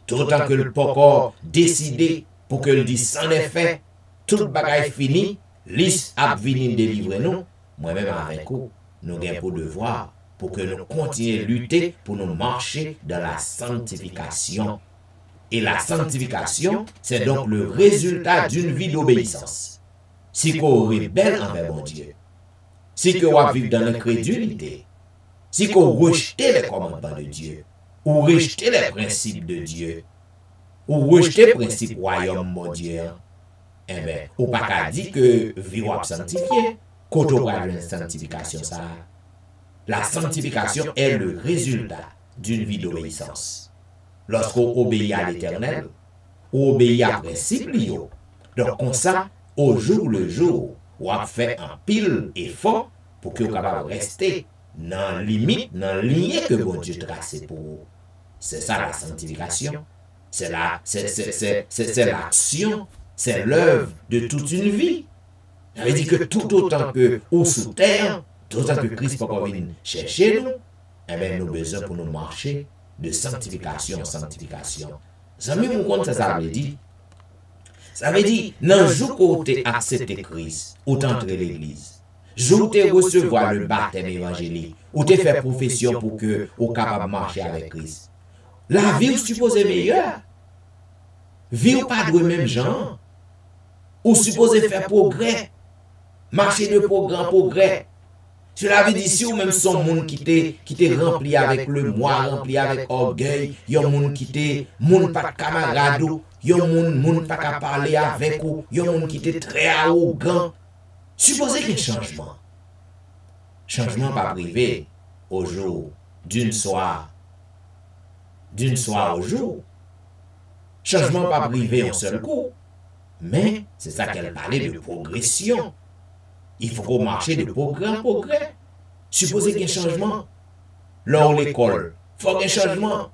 tout autant que le peut encore décider pour que le dit sans effet, tout le bagage fini, l'is a venir délivrer nous, moi-même avec vous, nous avons pour devoir pour que nous continuions à lutter pour nous marcher dans la sanctification. Et la sanctification, c'est donc le résultat d'une vie d'obéissance. Si qu'on rebelle envers mon Dieu, si qu'on vit dans l'incrédulité, si qu'on rejette les commandements de Dieu, ou rejette les principes de Dieu, ou rejette les principes royaume mon Dieu, eh bien, ou pas qu'à dire que vie ou sanctifié, quand on parle de sanctification, ça. La sanctification est le résultat d'une vie d'obéissance. Lorsqu'on obéit à l'Éternel, on obéit à principe. Donc, comme ça, au jour le jour, on a fait un pile effort pour que vous soyez capable de rester dans la limite, dans la ligne que bon Dieu trace pour vous. C'est ça la sanctification. C'est l'action, c'est l'œuvre de toute une vie. Ça veut dire que tout autant que ou sous terre, tout autant que Christ peut venir chercher nous, eh bien, nous avons besoin pour nous marcher de sanctification en sanctification. Ça veut dire, dans le jour où tu as accepté Christ, où tu entré l'église, jour où tu recevoir le baptême évangélique, où tu fait profession pour que tu capable de marcher avec Christ, la vie est supposée meilleure. Vie ou pas de même genre. Ou supposé faire progrès. Marcher de progrès en progrès. Cela veut dire si ou même son monde qui t'est rempli avec le moi, rempli avec orgueil, yon monde qui t'est monde pas de camarade, yon monde pas qu'à parler avec ou, yon monde qui t'est très arrogant. Supposez qu'il y ait changement. Changement pas privé au jour, d'une soir au jour. Changement pas privé en seul coup. Mais c'est ça qu'elle parlait de progression. Il faut qu'on marche de progrès en progrès. supposé qu'il y ait un changement. Lors de l'école, il faut qu'il y ait un changement.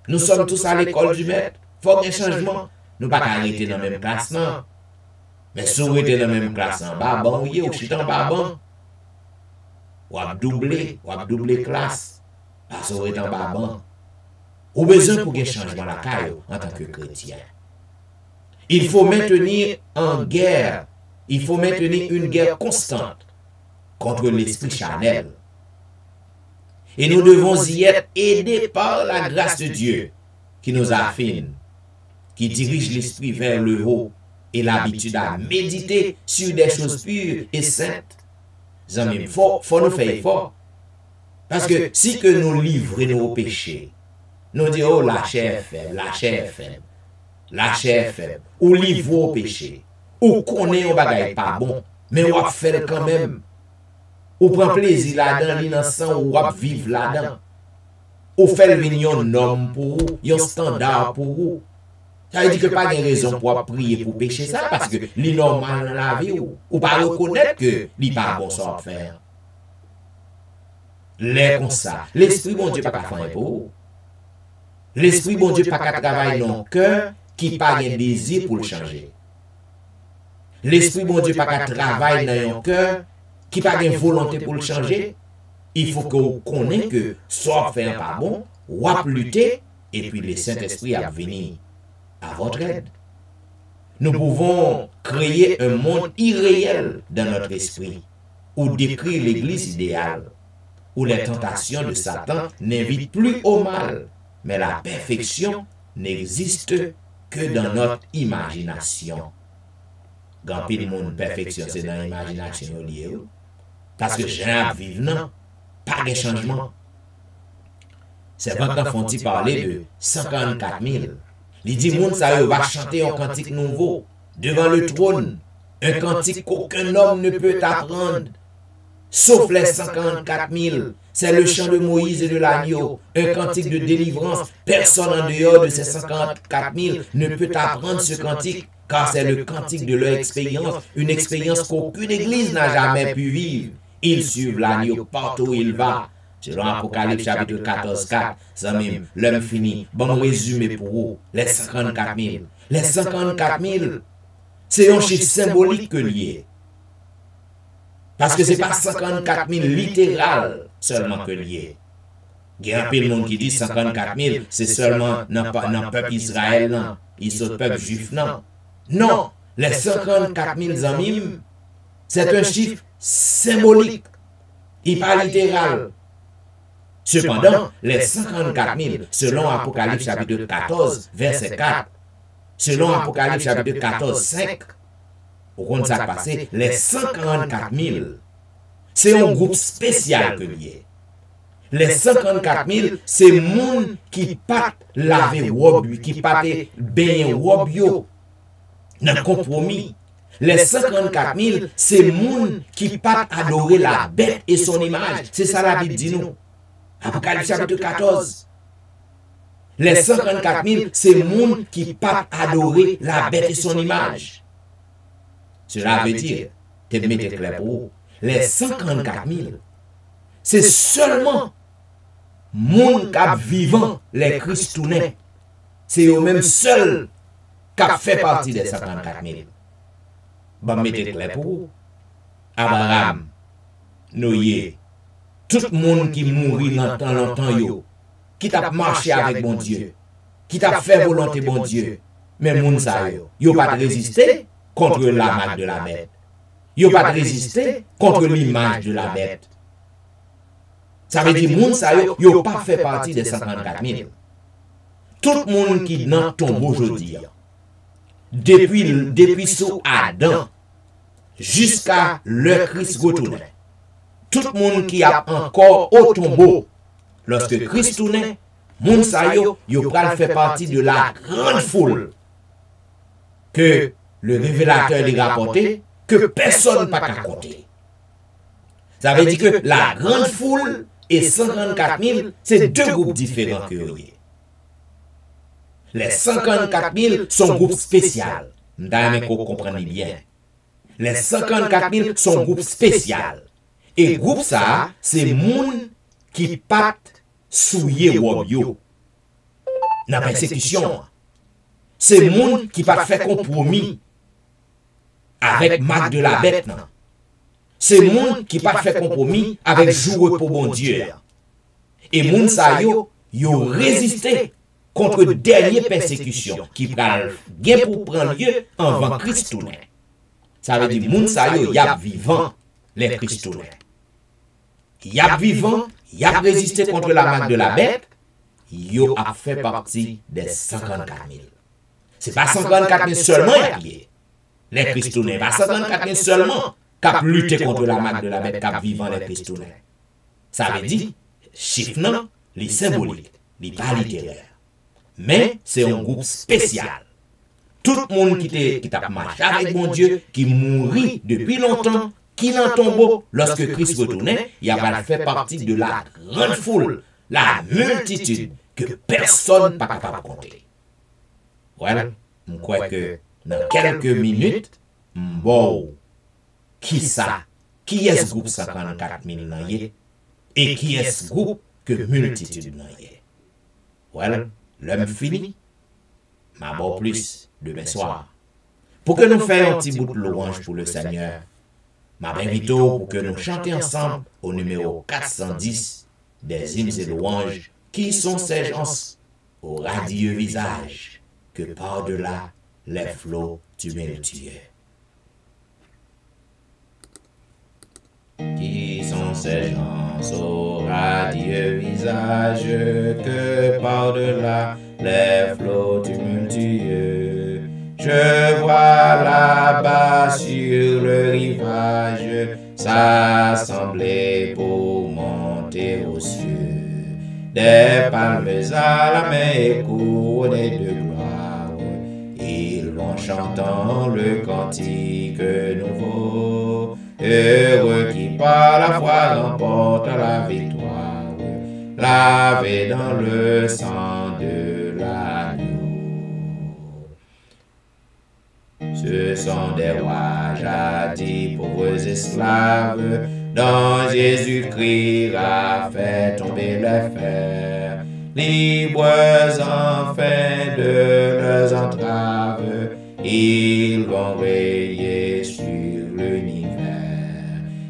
Nous sommes tous à l'école du maître. Il faut qu'il y ait un changement. Nous ne pouvons pas arrêter dans la même classe, non. Mais si vous êtes dans la même classe, en bas, bon, oui, ou chute en bas, bon. Ou à doubler classe. Parce que vous êtes en bas, bon. Ou besoin pour qu'il y ait un changement la caille en tant que chrétien. Il faut maintenir en guerre. Il faut maintenir une guerre constante contre l'esprit charnel. Et nous devons y être aidés par la grâce de Dieu qui nous affine, qui dirige l'esprit vers le haut et l'habitude à méditer sur des choses pures et saintes. Il faut nous faire effort. Parce que si que nous livrons nos péchés, nous disons, oh, la chair est faible, la chair est faible, la chair est faible, ou livrons au péché, ou connaît un bagage pas bon, mais on va faire quand même. Ou prend plaisir là-dedans, l'innocent, ou va vivre là-dedans. Ou fait venir un homme pour vous, un standard pour vous. Ça veut dire que pas de raison pour prier pour pécher ça, parce que li normal dans la vie, ou pas reconnaître que li pas bon ça à faire. Les comme ça, l'esprit bon Dieu pas qu'à faire pour vous. L'esprit bon Dieu pas qu'à travailler dans le cœur qui pas de désir pour le changer. L'esprit bon Dieu pas qu'à travailler dans un cœur qui n'a pas de volonté pour le changer. Il faut que vous connaissiez que soit faire pas bon, ou à lutter, et puis le Saint-Esprit a venir à votre aide. Nous pouvons créer un monde irréel dans notre esprit, ou décrire l'église idéale, où les tentations de Satan n'invitent plus au mal, mais la perfection n'existe que dans notre imagination. Quand le monde perfection, c'est dans l'imagination liée. Parce que j'ai à vivre, non, pas de changement. C'est quand on parler de 54 000. Il dit, monde ça va chanter un cantique nouveau devant le trône. Un cantique qu'aucun homme ne peut apprendre. Sauf les 54 000. C'est le chant de Moïse et de l'agneau. Un cantique de délivrance. Personne en dehors de ces 54 000 ne peut apprendre ce cantique. Car c'est le cantique de leur expérience. Une expérience qu'aucune église n'a jamais pu vivre. Ils suivent l'agneau partout où il va. Selon Apocalypse chapitre 14, 4, ça même, l'homme fini. Bon résumé pour vous. Les 54 000. Les 54 000, c'est un chiffre symbolique que lié. Parce que ce n'est pas 54 000 littéral seulement que lié. Il y a un peu de monde qui dit 54 000, c'est seulement dans le peuple Israël, non. Ils sont le peuple juif, non. Non, les 54 000 amis, c'est un chiffre symbolique, et pas littéral. Cependant, les 54 000, selon Apocalypse chapitre 14, verset 4, selon Apocalypse chapitre 14, 5, au compte ça passé, les 144 000, c'est un groupe spécial que lié. Les 54 000, c'est le monde qui part laver robe, qui part baigner robe dans le compromis. Les 54 000, c'est le monde qui part adorer la bête et son image. C'est ça la Bible dit nous. Apocalypse chapitre 14. Les 54 000, c'est le monde qui part adorer la bête et son image. Cela veut dire, te mettez clair pour vous, les 54 000, c'est seulement monde qui vivant les Christounais. C'est eux-mêmes seuls qui fait partie des 54 000. Bon, mettez clair pour vous. Abraham, Noé, tout le monde qui mourit longtemps, qui t'a marché avec bon Dieu, qui t'a fait volonté bon Dieu, mais moun sa yo pas résister contre la marque de la bête. Yo pas résister contre l'image de la bête. Ça veut dire moun sa yo pas fait partie des 54 000. Tout le monde qui dans tombe aujourd'hui, depuis sous Adam jusqu'à le Christ retourne. Tout le monde qui a encore au tombeau, lorsque Christ tourne, moun sa yo pral fait partie de la grande foule que le révélateur lui rapporté, que personne n'a qu'à compter. Ça veut dire que la grande foule et 134 000, c'est deux groupes différents que vous. Les 54 000 sont groupes spéciaux. Vous comprenez bien. Les 54 000 sont groupes spéciaux. Et groupe ça, c'est moun qui pat souillé wob yo. Dans persécution. C'est moun qui pat fait compromis avec Marc de la bête. C'est moun qui pat fait compromis avec jour pour bon Dieu. Et moun sa yo résisté contre dernière persécution qui pral gen pour prendre lieu avant Christ tourne. Ça veut dire moun sa yo yap vivant les Christ tourne. Yap vivant, yap résisté contre la marque de la bête, yo a fait partie des 54 000. C'est pas 54 000 seulement qui est. Les Christounais, pas 54 000 seulement qui a lutté contre la marque de la bête, qui a vivant les Christounais. Ça veut dire, chiffre non, les symboliques, les pas littéraires. Mais c'est un groupe spécial. Tout le monde qui t'a marché avec mon Dieu, qui mourit depuis longtemps, qui dans tombeau lorsque Christ retournait, il a fait partie de la grande foule, la multitude que personne n'est pas capable de compter. Voilà, je crois que dans quelques minutes, bon, qui ça? Qui est ce groupe 54 000 et qui est ce groupe que multitude Voilà, l'homme fini, m'a bon plus demain soir. Pour que nous fassions un petit bout de louange pour le Seigneur, m'a invité pour que nous chantions ensemble au numéro 410 des hymnes et louanges qui sont ces gens au radieux visage que par-delà les flots tumultueux. Qui sont ces gens au radieux visage que par-delà les flots tumultueux. Je vois là-bas sur le rivage s'assembler pour monter aux cieux. Des palmes à la main et couronnées de gloire, ils vont chantant le cantique nouveau. Heureux qui par la foi remporte la victoire, lavé dans le sang de l'agneau. Ce sont des rois jadis pauvres esclaves, dont Jésus-Christ a fait tomber les fers. Libres enfin de leurs entraves, ils vont rayer sur l'univers.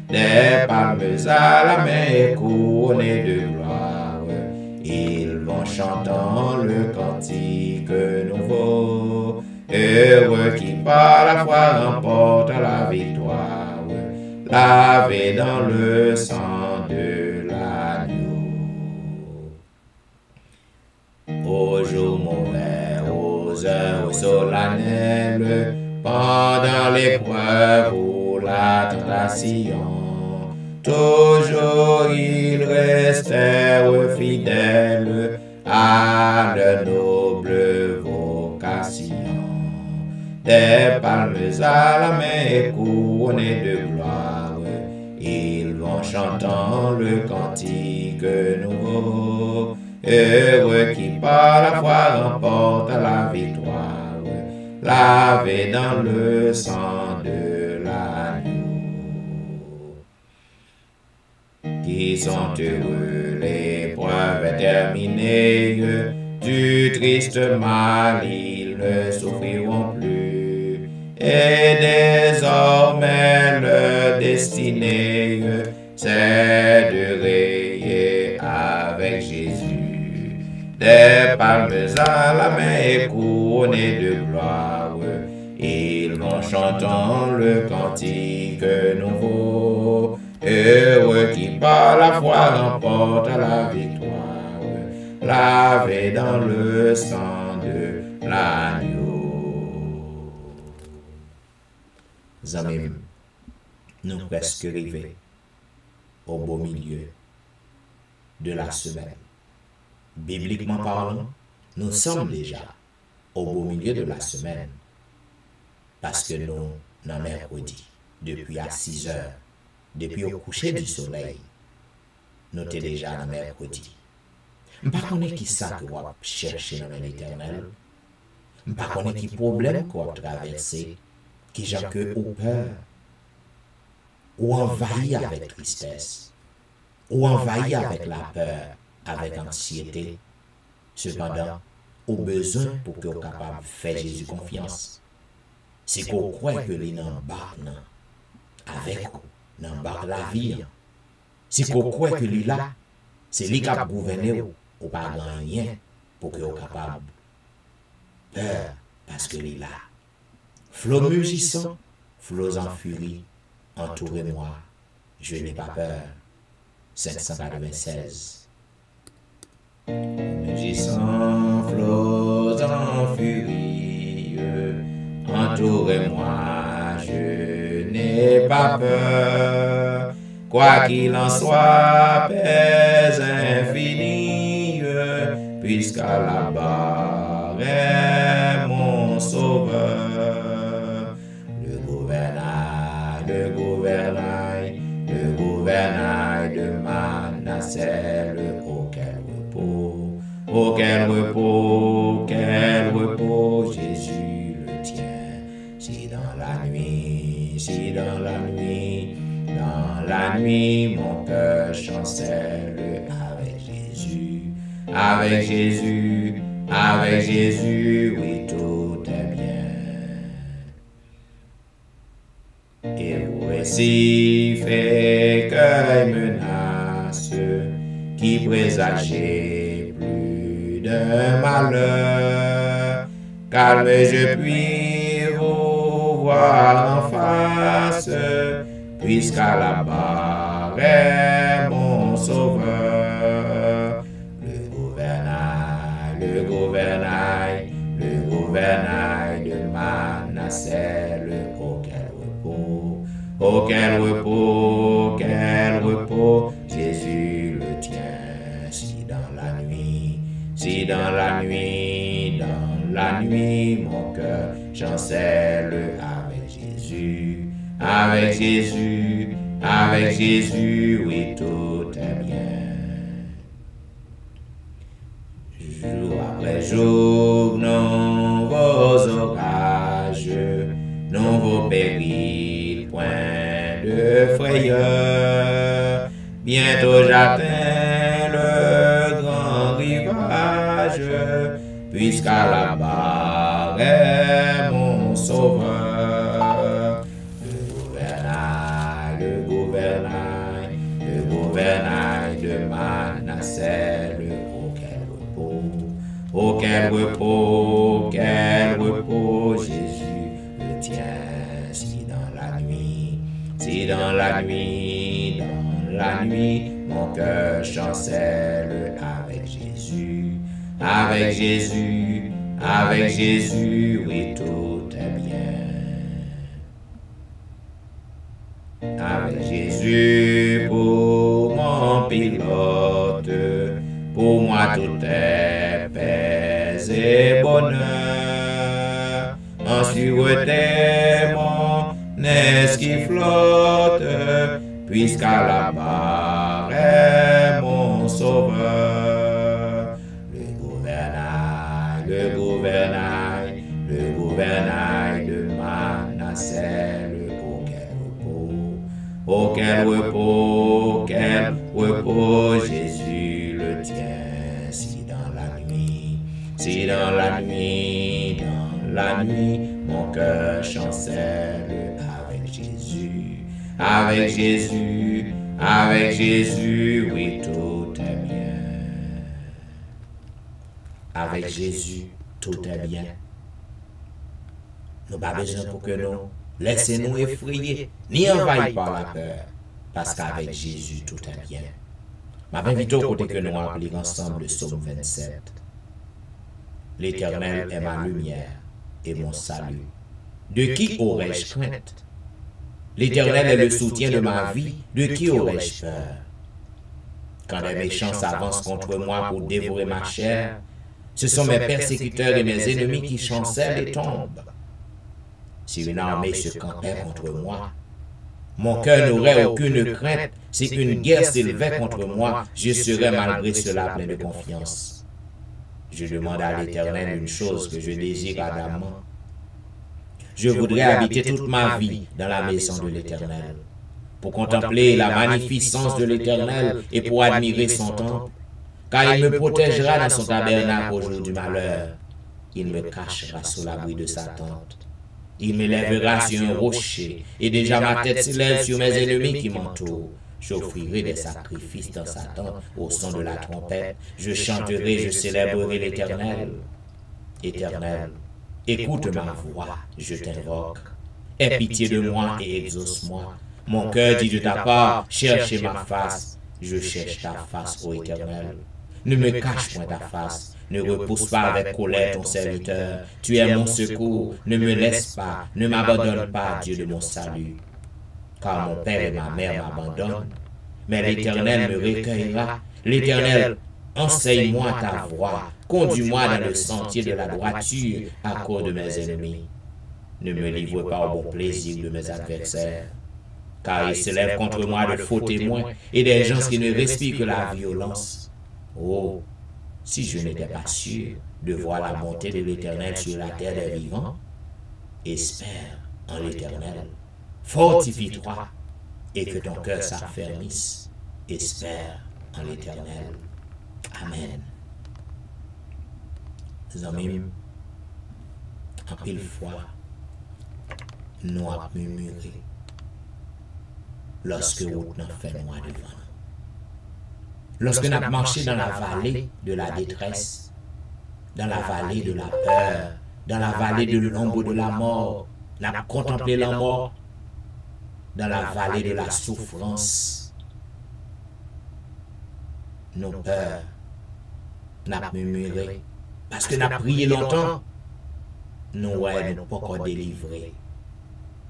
Des palmes à la main et couronnées de gloire, ils vont chantant le cantique nouveau. Heureux qui par la foi remporte la victoire, lavé dans le sang de l'agneau. Au jour mauvais, aux heures solennelles, pendant l'épreuve ou la tentation, toujours ils restèrent fidèles à leur noble vocation. Des palmes à la main et couronnées de gloire, ils vont chantant le cantique nouveau. Heureux qui par la foi remporte la victoire, lavé dans le sang de l'agneau. Qui sont heureux, l'épreuve est terminée, du triste mal ils ne souffriront plus. Et désormais leur destinée, c'est de rayer avec Jésus. Des palmes à la main et couronnées de gloire, ils vont chantant le cantique nouveau. Heureux qui par la foi remporte la victoire, lavé dans le sang de l'agneau. Amis, nous presque arrivés au beau milieu de la semaine. Bibliquement parlant, nous sommes déjà au beau milieu de la semaine parce que nous, dans mercredi, depuis à 6 heures, depuis au coucher du soleil, nous sommes déjà dans mercredi. Je ne sais pas qui ça que vous cherchez dans l'éternel. Je ne sais pas qui problème que vous traversez, qui gens que ou peur. ou envahi avec tristesse, ou envahi avec la peur, avec anxiété. Cependant, au besoin pour que vous capable de faire Jésus confiance. C'est qu'on croit que les n'embarque avec vous, n'embarque la vie. C'est qu'on croit que lui là, c'est lui qui a gouverné ou pas rien pour que vous capable peur parce que lui là. Flots mugissant, flots en furie, entourez-moi, je n'ai pas peur. 596. Mugissant, flots en furie, entourez-moi, je n'ai pas peur. Quoi qu'il en soit, paix infinie, puisqu'à la barre est mon sauveur. Le gouvernail de Manassé, auquel repos, Jésus le tient. Si dans la nuit, mon cœur chancelle avec Jésus, oui, tout est bien. Et vous récits fait que menace, qui présageait plus d'un malheur, calme je puis vous voir en face, puisqu'à la barre est mon sauveur. Le gouvernail de Manassé, auquel repos, Jésus le tient. Si dans la nuit, mon cœur chancelle avec Jésus, oui, tout est bien. Jour après jour, nouveaux orages, nouveaux périls, point de frayeur. Bientôt j'atteins le grand rivage, puisqu'à la barre est mon sauveur. Le gouvernail de Manassé, auquel repos, Jésus le tient. Si dans la nuit, mon cœur chancelle avec Jésus, oui, tout est bien. Avec Jésus pour mon pilote, pour moi tout est paix et bonheur. En sûreté mon qui flotte, puisqu'à la barre est mon sauveur. Le gouvernail de Manassé, auquel repos, Jésus le tient. Si dans la nuit, mon cœur chancelle avec Jésus, oui, tout est bien. Avec Jésus, tout est bien. Nous n'avons pas besoin pour que nous laissez-nous effrayer, ni envahis par la peur, parce qu'avec Jésus, tout est bien. Je m'invite au côté que nous appelons ensemble le psaume 27. L'Éternel est ma lumière et mon salut. De qui aurais-je crainte? L'Éternel est le soutien de ma vie. De qui aurais-je peur? Quand les méchants s'avancent contre moi pour dévorer ma chair, ce sont mes persécuteurs et mes ennemis qui chancellent et tombent. Si une armée se campait contre moi, mon cœur n'aurait aucune crainte. Si une guerre s'élevait contre moi, je serais malgré cela plein de confiance. Je demande à l'Éternel une chose que je désire ardemment. Je voudrais habiter toute ma vie dans la maison de l'Éternel, pour contempler la magnificence de l'Éternel et pour admirer son temple, car il me protégera dans son tabernacle au jour du malheur. Il me cachera sous l'abri de sa tente. Il m'élèvera sur un rocher, et déjà ma tête s'élève sur mes ennemis qui m'entourent. J'offrirai des sacrifices dans sa tente au son de la trompette. Je chanterai, je célébrerai l'Éternel. Éternel, écoute ma voix, je t'invoque. Aie pitié de moi et exauce-moi. Mon cœur dit de ta part, cherchez ma face. Je cherche ta face, ô Éternel. Ne me cache point ta face. Ne repousse pas avec colère ton serviteur. Tu es mon secours. Ne me laisse pas. Ne m'abandonne pas, Dieu de mon salut. Car mon père et ma mère m'abandonnent. Mais l'Éternel me recueillera. L'Éternel, enseigne-moi ta voie. Conduis-moi dans le sentier de la droiture à cause de mes ennemis. Ne me livre pas au bon plaisir de mes adversaires. Car ils se lèvent contre moi de faux témoins et des gens qui ne respirent que la violence. Oh, si je n'étais pas sûr de voir la bonté de l'Éternel sur la terre des vivants, espère en l'Éternel. Fortifie-toi et que ton cœur s'affermisse. Espère en l'Éternel. Amen. Amis, en pile fois, nous avons murmuré lorsque route n'a fait noir devant nous. Lorsque nous avons marché dans la vallée de la détresse, dans la vallée de la peur, dans la vallée de l'ombre de la mort, nous avons contemplé la mort, dans la vallée de la souffrance, nos peurs, nous avons murmuré, parce que nous avons prié longtemps, nous n'avons pas encore délivré.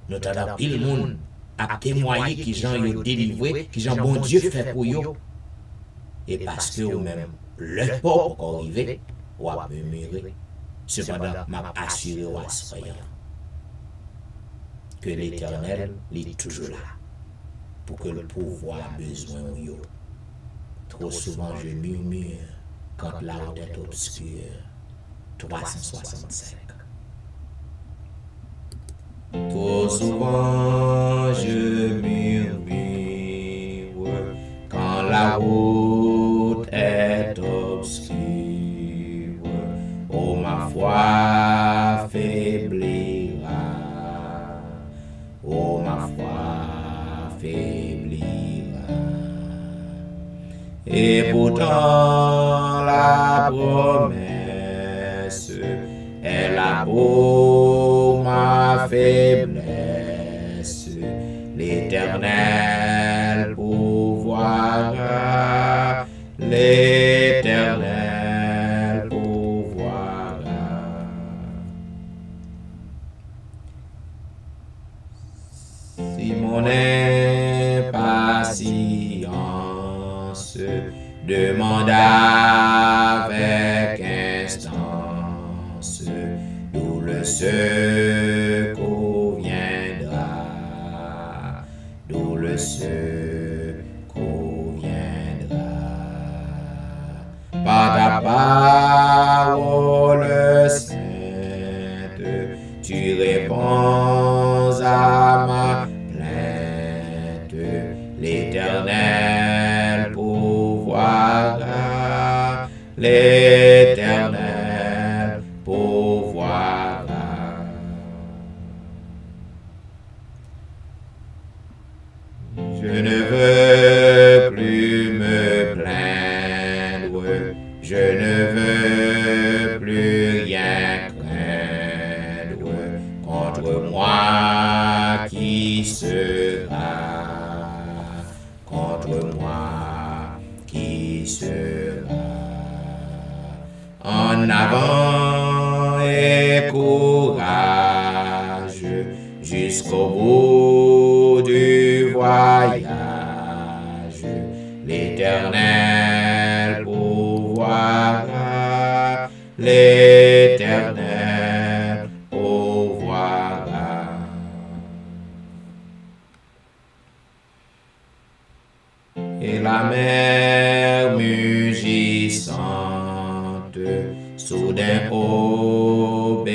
Nous avons pile monde à témoigner qui Jean ont délivré, qui Jean bon Dieu fait pour eux. Et parce que vous-même, le pas encore arrivé, ou à murmurer. Cependant, m'a assuré ou assuré que l'Éternel est toujours là pour que le pouvoir a besoin de vous. Trop souvent, je murmure quand la route est obscure. 365. Trop souvent, je murmure quand la route est obscure. Oh, ma foi faiblira. Oh, ma foi faiblira. Et pourtant, la promesse est là pour ma faiblesse. L'Éternel pourvoira, l'Éternel pourvoira. Si mon impatience demande avec instance, d'où le secours viendra, d'où le secours viendra. Par ta parole sainte, tu réponds à ma plainte. L'Éternel pourvoira, l'Éternel pourvoira. Je ne veux plus me plaindre, je ne veux plus rien craindre. Contre moi qui sera, contre moi qui sera. En avant et courage jusqu'au bout du voyage. L'Éternel pourvoira, l'Éternel pourvoira. Et la mer mugissante, soudain obéissante,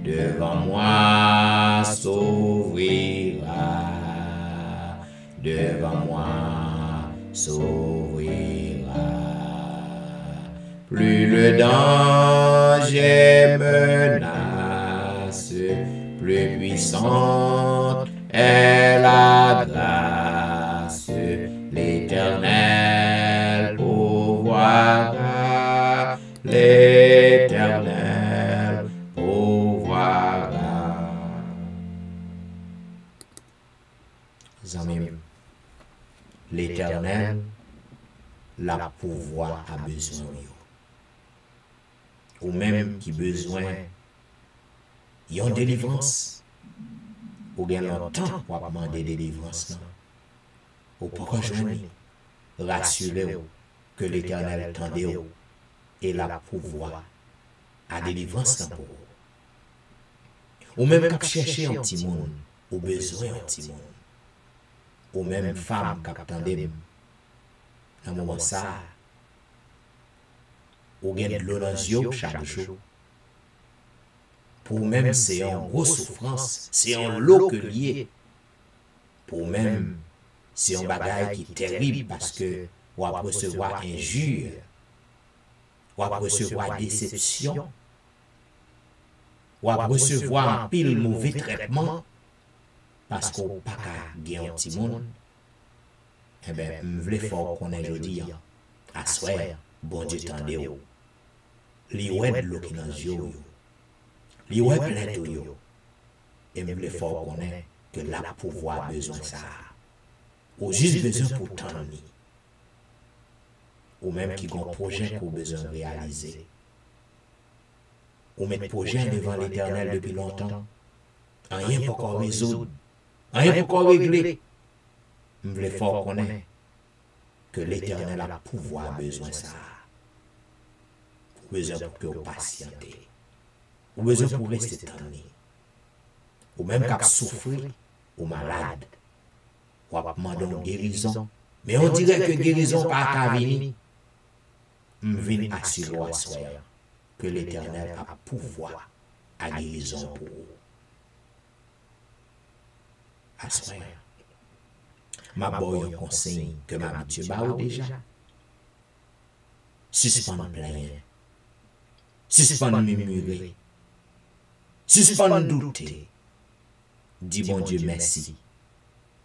devant moi s'ouvrira. devant moi s'ouvrira. Plus le danger menace, plus puissante est la grâce. L'Éternel pourvoira, l'Éternel pourvoira. Amis, l'Éternel la pourvoir à besoin. Ou même qui besoin yon délivrance. Ou bien longtemps pour demander délivrance. Ou pourquoi joindre? Rassurez-vous que l'Éternel tendez et la pourvoir à délivrance pour vous. Ou même quand chercher un petit monde, ou besoin un petit monde. Ou même femme qui attendait dans moment ça. Ou gagne de l'eau dans les yeux chaque jour. Pour même, c'est une grosse souffrance, c'est un lot que lié. Pour même, c'est un bagage qui est terrible parce que on va recevoir injure, on va recevoir déception, on va recevoir un pile mauvais traitement parce qu'on n'a pas gagner un petit monde. Eh bien, je voulais fort qu'on ait aujourd'hui, à soir, bon Dieu tendez vous. Li wè de l'eau qui dans les yeux, li wè plein de yo, et me le fort connaît que la pouvoir besoin ça. Ou juste besoin pour tendre, ou même qui ont un projet qu'on besoin de réaliser. Ou mettre projet devant l'Éternel depuis longtemps, rien pour qu'on résoudre, rien pour qu'on régler. Me le fort connaît que l'Éternel a pouvoir besoin ça. Besoin pour que vous patientez, ou besoin pour rester tendu, ou même qu'à souffrir, ou malade, ou à demander une guérison, mais on dirait que guérison pas qu'à venir. Je viens assurer à soi que l'Éternel a pouvoir à guérison pour vous. À soi, ma boy un conseil que ma habitude déjà. Suspendre plein. Suspendre murmurer, suspendre douter. Dis bon Dieu merci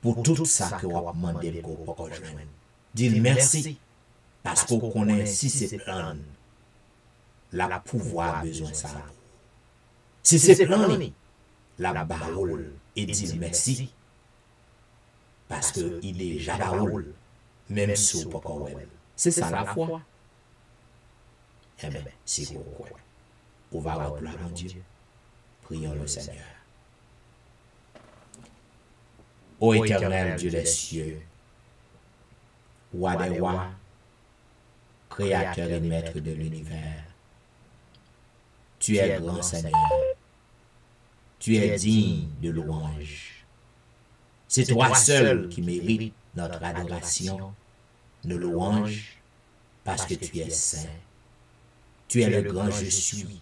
pour tout ça que vous avez demandé pour rejoindre. Dis merci parce qu'on connaît si c'est plan, la pouvoir besoin ça. Si c'est plan, la parole et dis merci parce que il est déjà parole, même si vous ne pouvez pas. C'est ça la foi. Eh bien, c'est pourquoi on va avoir gloire à Dieu. Prions le Seigneur. Ô Éternel Dieu des cieux, roi des rois, créateur et maître de l'univers, tu es grand Seigneur, tu es digne de louange. C'est toi seul qui mérites notre adoration, nos louanges, parce que tu es saint. Tu es le grand je suis,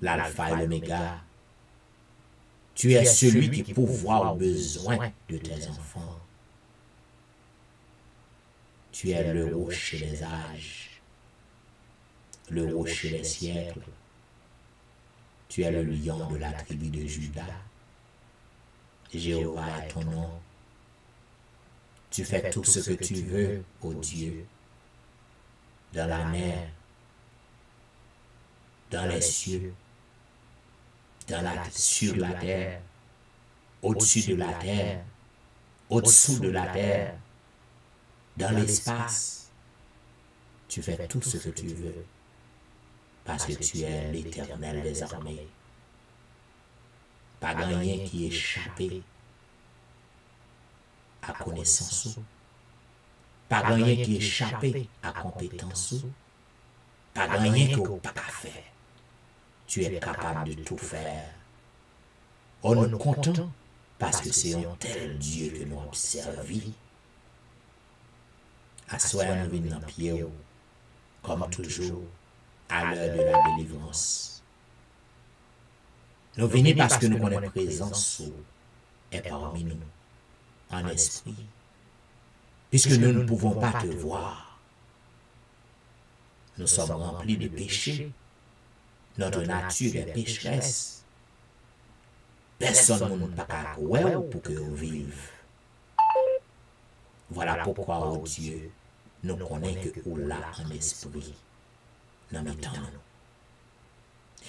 l'alpha et l'oméga. Tu es celui qui pourvoit aux besoins de tes enfants. Tu es le rocher des âges, le rocher des siècles. Tu es le lion de la tribu de Juda. Jéhovah est ton nom. Tu fais tout ce que tu veux, ô Dieu, dans la mer, dans les cieux, sur la terre, au-dessus de la terre, au-dessous de la terre, dans l'espace. Tu fais tout ce que tu veux, parce que tu es l'Éternel des armées. Pas rien qui échappé à connaissance, pas rien qui échappé à compétence, pas rien qu'on pas faire. Tu es capable de tout faire. On est content parce que c'est un tel Dieu que nous avons servi. À soi, nous venons dans pied, comme toujours, à l'heure de la délivrance. Nous venons parce que nous connaissons présence est parmi nous. en esprit, puisque nous ne pouvons pas te voir. Nous sommes remplis de péchés. Notre nature est pécheresse. Personne ne peut pas pour que nous vivions. Voilà pourquoi, oh Dieu, nous connaissons que nous là en esprit, dans nos temps.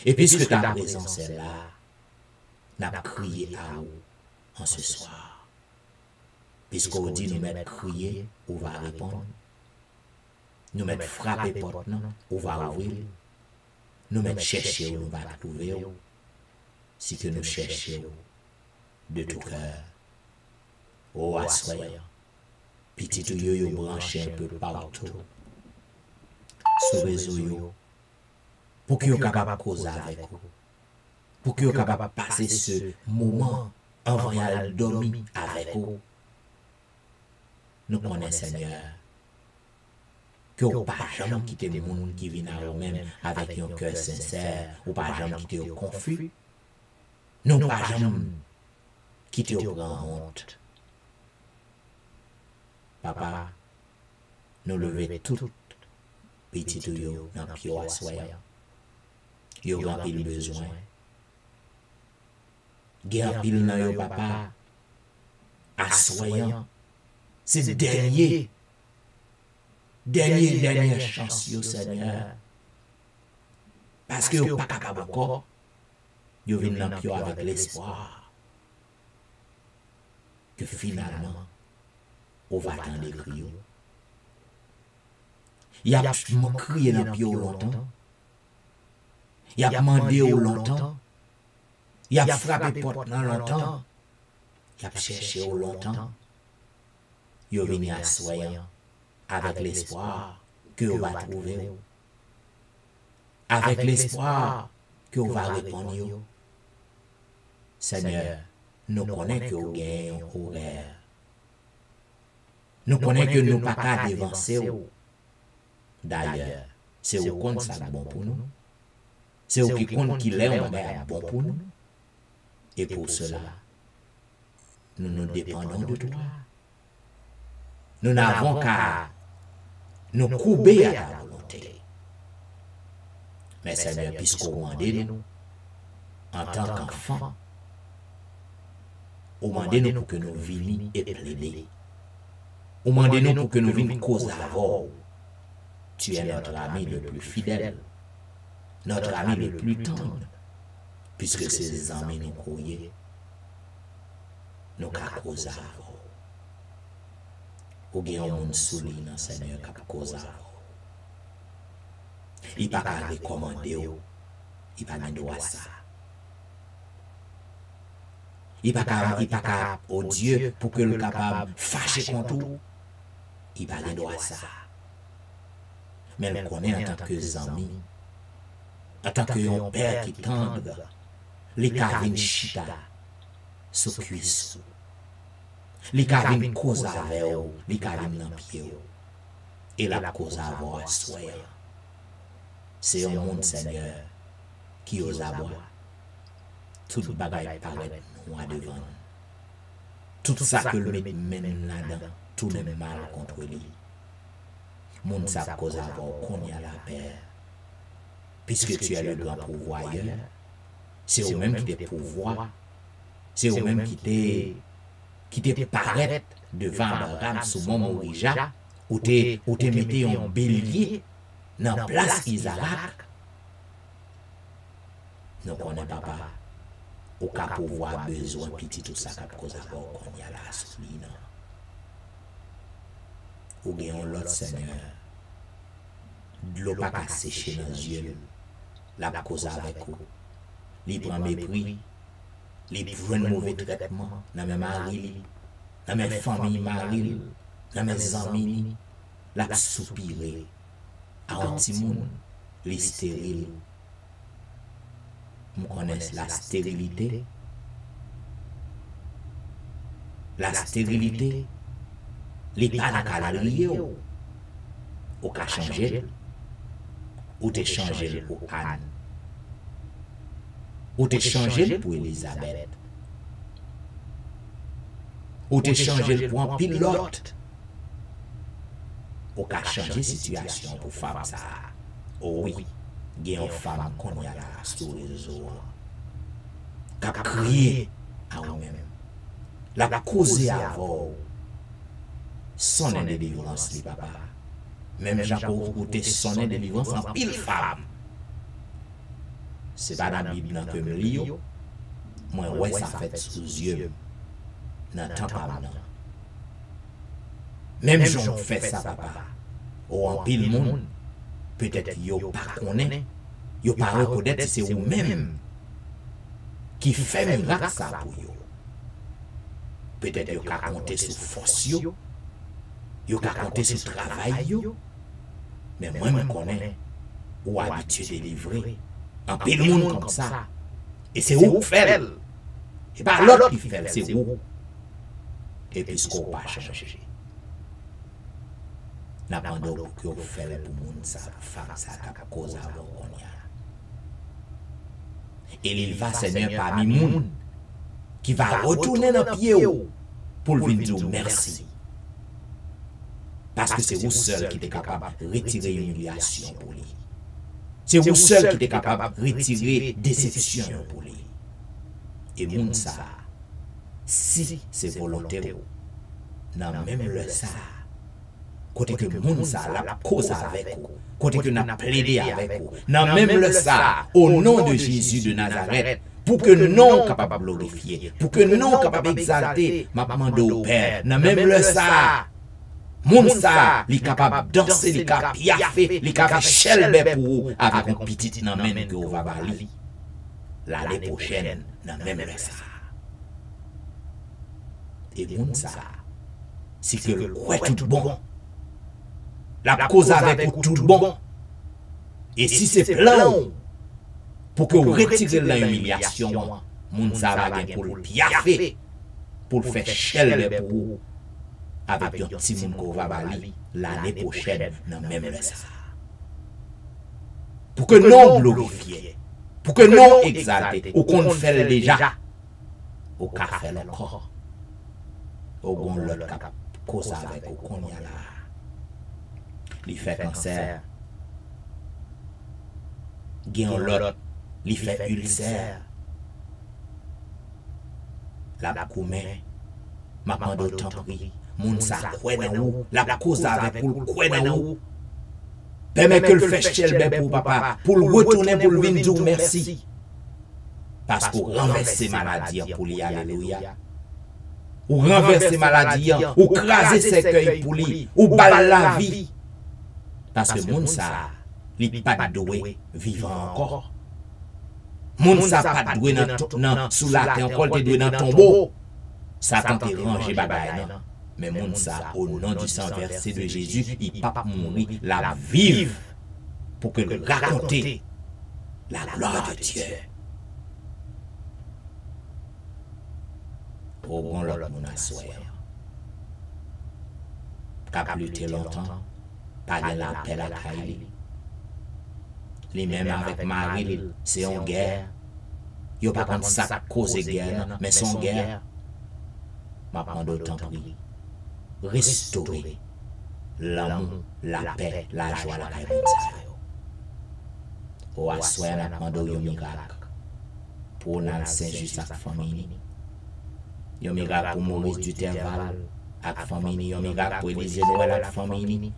Et puisque ta présence est là, nous avons crié à vous en ce soir. Puisqu'on dit nous mettre crier, on va répondre. Nous mettre frapper porte, on va ouvrir. Nous mettre chercher, on va trouver. Si que nous cherchons de tout cœur. Oh, assoyant. Petit yo branché un peu partout. Sous réseau yo. Pour que vous capable de causer avec vous. Pour que vous capable de passer ce moment avant de dormir avec vous. Nous connaissons, Seigneur, que vous ne pas jamais quitter le monde qui vient à vous-même avec un cœur sincère, ou pas jamais quitter au confus. Nous ne pas jamais quitter au grand honte. Papa, nous levons tout petit yo dans pied assoyant. Yo grand pile besoin. Gen pile nan yo papa assoyant. C'est dernière chance yo Seigneur. Parce que yo pas capable encore. Yo vinn dans pied avec l'espoir que finalement on va attendre crier. Il y a crié dans pied longtemps. Il a demandé longtemps. Il a frappé porte longtemps. Il a cherché longtemps. Il est venu assoyant avec l'espoir que vous va trouver. Avec l'espoir que vous va répondre. Seigneur, nous connaissons que vous gagnez un horaire. Nous connaissons que nous ne pouvons pas dévancer. D'ailleurs, c'est au compte ça bon pour nous. C'est au qui compte qu'il est bon pour nous. Et pour cela, nous nous dépendons de toi. Nous n'avons qu'à nous couper à ta volonté. Mais Seigneur, puisqu'on demande nous, en tant qu'enfants, on demande nous pour que nous venions et plaider. On demande nous pour que nous venions cause avant. Tu es notre ami le plus fidèle, notre ami le plus tendre, puisque ces amis nous croyaient, nous qu'à cause avant. Ou bien on souligne, Seigneur, qu'à cause avant. Il n'y a pas qu'à recommander, il n'y a pas de droit ça. Il n'y a pas qu'à, au Dieu, pour que le capable fâche contre vous, il n'y a pas de droit ça. Mais elle connaît en tant que amis, en tant que père qui tendre, les carvines chita, sous cuisse, les carvines cause avec eux, les carvines dans pied, et la cause avoir soin. C'est un monde, Seigneur, qui ose avoir. Tout bagaille paraît noir devant nous. Tout ça que le mène là-dedans, tout le mal contre lui. Moun sa cause avoir qu'on y a la paix. Puisque tu es le grand pourvoyeur, c'est au même qui te pourvoit, c'est au même qui te paraît devant Abraham sous mon Morija, où te mettez un bélier dans place Isaac. Nous connaissons papa, au cas pouvoir besoin petit tout ça qu'a cause avoir qu'on y a la souline. Ou bien l'autre Seigneur, de l'eau pas qu'à sécher dans les yeux, la cause avec vous. Il prend mépris, il prend un mauvais traitement dans mes maris, dans mes familles maris, dans mes amis, la soupirer, à un petit monde, les stériles. Vous connaissez la stérilité. La stérilité, les panacalariés, ou qu'à changer, ou te changer pour Anne, ou te changer pour Elisabeth. ou te changer pour un pilote. Ou ka changer situation pour femme ça. Oh oui, il y a une femme qu'on y a là sur les réseaux. Qui a crié à vous-même. La cause à vous. Son de délivrance, les papa. Même Jacques ou te sonne de délivrance en pile femme. C'est pas dans la Bible que je lis. Moi, ouais, ça fait sous yeux. Dans le temps pas. Même j'en fais ça, papa. Ou en pile monde, peut-être yo pas connaît, yo pas reconnaître c'est vous-même qui fait miracle ça pour yo. Peut-être yo ka compter sur force yo ka compter sur travail yo. Mais moi je connais ou habitué de livrer en pile monde comme ça. Et c'est vous qui fait. Et pas l'autre qui fait, c'est vous. Et puis ce qu'on pas changer. N'a pas de pour que vous faites pour moun ça, femme ça, qui cause avant qu'on y a. Et il va Seigneur parmi moun qui va retourner dans le pied pour lui dire merci. Parce que c'est vous seul qui êtes capable de retirer l'humiliation pour lui. C'est vous seul qui êtes capable de retirer déception pour lui. Et moun ça, si c'est volontaire, dans même le ça, côté que moun ça la cause avec vous, côté que n'a plaidé avec vous, dans même le ça, au nom de Jésus de Nazareth, pour que nous capable de glorifier, pour que nous capable d'exalter, m'a demandé au Père, dans même le ça, moun ça, li capable de danser, li capable piaffer, li capable chelbe pour vous, avec un petit nan men que vous va bali. L'année prochaine, dans même le ça. Et moun ça, c'est que le quoi tout bon. La cause avec vous tout bon. Et si c'est plan pour que vous retirez l'humiliation, moun ça va pour le piaffer, pour le faire chelbe pour vous, avec un petit moun qu'on va bali l'année prochaine dans même le ça. Pour que nous glorifions, pour que nous exalter, ou qu'on fait déjà, ou qu'on fait encore, ou qu'on l'autre cause avec ou qu'on y a là. Il fait cancer, gagne l'autre, il fait ulcère, la coumé, m'a demandé autant pris, moun sa koué dans ou, la cause avec ou koué dans ou. Permet que le fait chelbe pour papa, pour le retourner pour le venir dire merci. Parce qu'on renverse maladie pour lui, alléluia. Ou renverse maladie, ou craser ses cueils pour lui, ou balle la vie. Parce que moun sa, li pas doué vivant encore. Moun sa pas doué sous la terre, encore te doué dans le tombeau. Ça tente ranger bagay non. Mais moun sa, au nom du sang versé de Jésus, il pas mourir, la vive pour que le raconter la gloire de Dieu. Au bon l'autre moun assoir. Qu'a plus longtemps, pas de la paix à Kaili. Les mêmes avec Marie, c'est en guerre. Yo pas contre ça cause guerre, mais son guerre. M'a prendre autant pris. Restaurer l'amour, la paix, la joie, la paix. Ou assoir n'a demandé un miracle pour nous Saint-Just avec famille. Un miracle pour Maurice Duterval avec famille, un miracle pour Élisée Noël avec famille.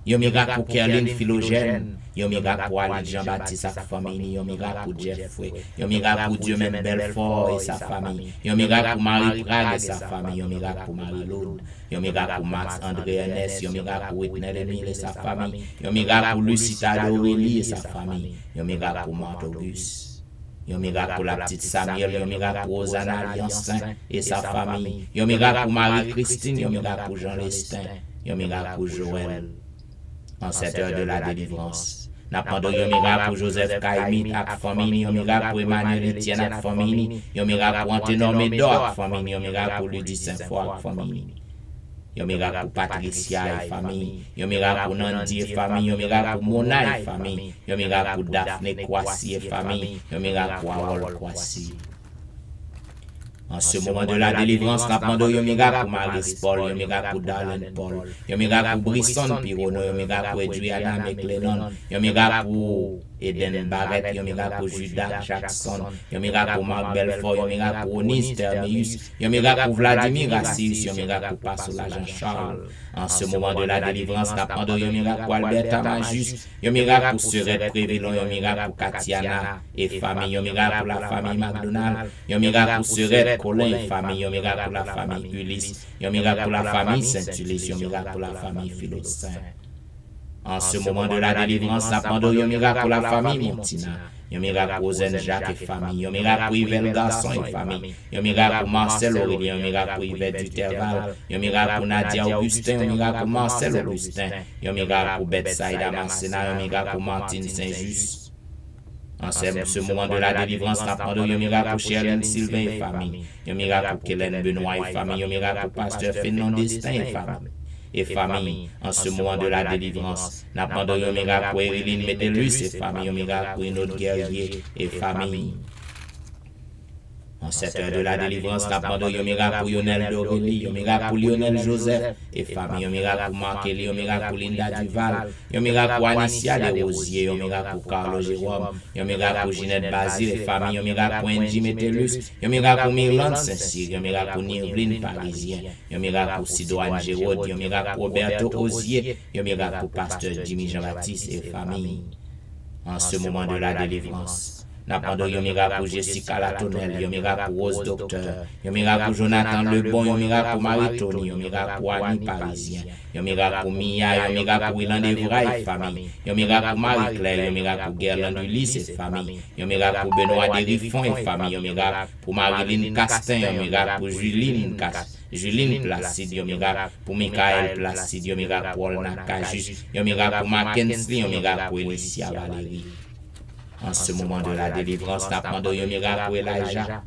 Un miracle pour Kerline Philogène, un miracle pour Ali Jean-Baptiste et sa famille, un miracle pour Jeff Fouet, un miracle pour Dieu même Belfort et sa famille, un miracle pour Marie Prague et sa famille, un miracle pour Marie-Laude, un miracle pour Max André Ernest, un miracle pour Whitney Emile et sa famille, un miracle pour Lucita Aurélie et sa famille, un miracle pour Marthe Auguste, un miracle pour la petite Samuel, un miracle pour Rosanna Alliance et sa famille, un miracle pour Marie-Christine, un miracle pour Jean Lestin, un miracle pour Joël. En cette heure de la délivrance. N'a pas de miracle pour Joseph Kaimit avec famille, un miracle pour Emmanuel Etienne avec famille, un miracle pour Anténor Médor avec famille, un miracle pour Ludie Saint-Foy avec famille, un miracle pour Patricia et famille, un miracle pour Nandi et famille, un miracle pour Mona et famille, un miracle pour Daphné Kwasi et famille, un miracle pour Harold Kwasi. En ce moment de la délivrance, nous demandons un miracle pour Maris Paul, un miracle pour Darlene Paul, un miracle pour Brisson Pirono, un miracle pour Edriana McLennan, un miracle pour Eden Barrett, un miracle pour Judas Jackson, un miracle pour Marc Belfort, un miracle pour Onis Termeus, un miracle pour Vladimir Assis, un miracle pour Passola Jean-Charles. En ce moment de la délivrance, nous demandons un miracle pour Alberta Majus, un miracle pour Serette Prévillon, un miracle pour Katiana et famille, un miracle pour la famille McDonald, un miracle pour Serette Colin et famille, un miracle pour la famille Ulysse, un miracle pour la famille Saint-Ulysse, un miracle pour la famille Philostin. En ce moment de la délivrance, nous demandons un miracle pour la famille Montina, un miracle pour Zen Jacques et famille, un miracle pour Yves Garçon et famille, un miracle pour Marcel Aurélien, un miracle pour Yvette Duterval, un miracle pour Nadia Augustin, un miracle pour Marcel Augustin, un miracle pour Bethsaïda Marcena, un miracle pour Martine Saint-Just. En ce moment de la délivrance, nous demandons un miracle pour Sherlyn Sylvain et famille, un miracle pour Kellen Benoît et famille, un miracle pour Pasteur Fénon Destin et famille. En ce moment de la délivrance, nous demandons un miracle pour Eréline Métellus et famille, un miracle pour une autre guerrier et famille. En cette heure de la délivrance, nous demandons un miracle pour Lionel Dorelli, un miracle pour Lionel Joseph et famille, un miracle pour Marc Kelly, un miracle pour Linda Duval, un miracle pour Anicia Desrosiers, un miracle pour Carlo Jérôme, un miracle pour Ginette Basile et famille, un miracle pour Angie Metellus, un miracle pour Myrlande Saint-Cyr, un miracle pour Nirvline Parisien, un miracle pour Sidoine Géraud, un miracle pour Roberto Osier, un miracle pour Pasteur Jimmy Jean-Baptiste et famille. En ce moment de la délivrance, nous demandons un miracle pour Jessica Latonnelle, un miracle pour Rose Docteur, un miracle pour Jonathan Lebon, un miracle pour Marie-Tony, un miracle pour Annie Parisien, un miracle pour Mia, un miracle pour Ilan Devra et famille, un miracle pour Marie-Claire, un miracle pour Guerlain Ulysse et famille, un miracle pour Benoît Derifon et famille, un miracle pour Marilyn Castin, un miracle pour Juline Placide, un miracle pour Michael Placide, un miracle pour Olna Cajus, un miracle pour Mackenzie, un miracle pour Elicia Valérie. En ce moment de la délivrance, nous demandons un miracle pour Elijah,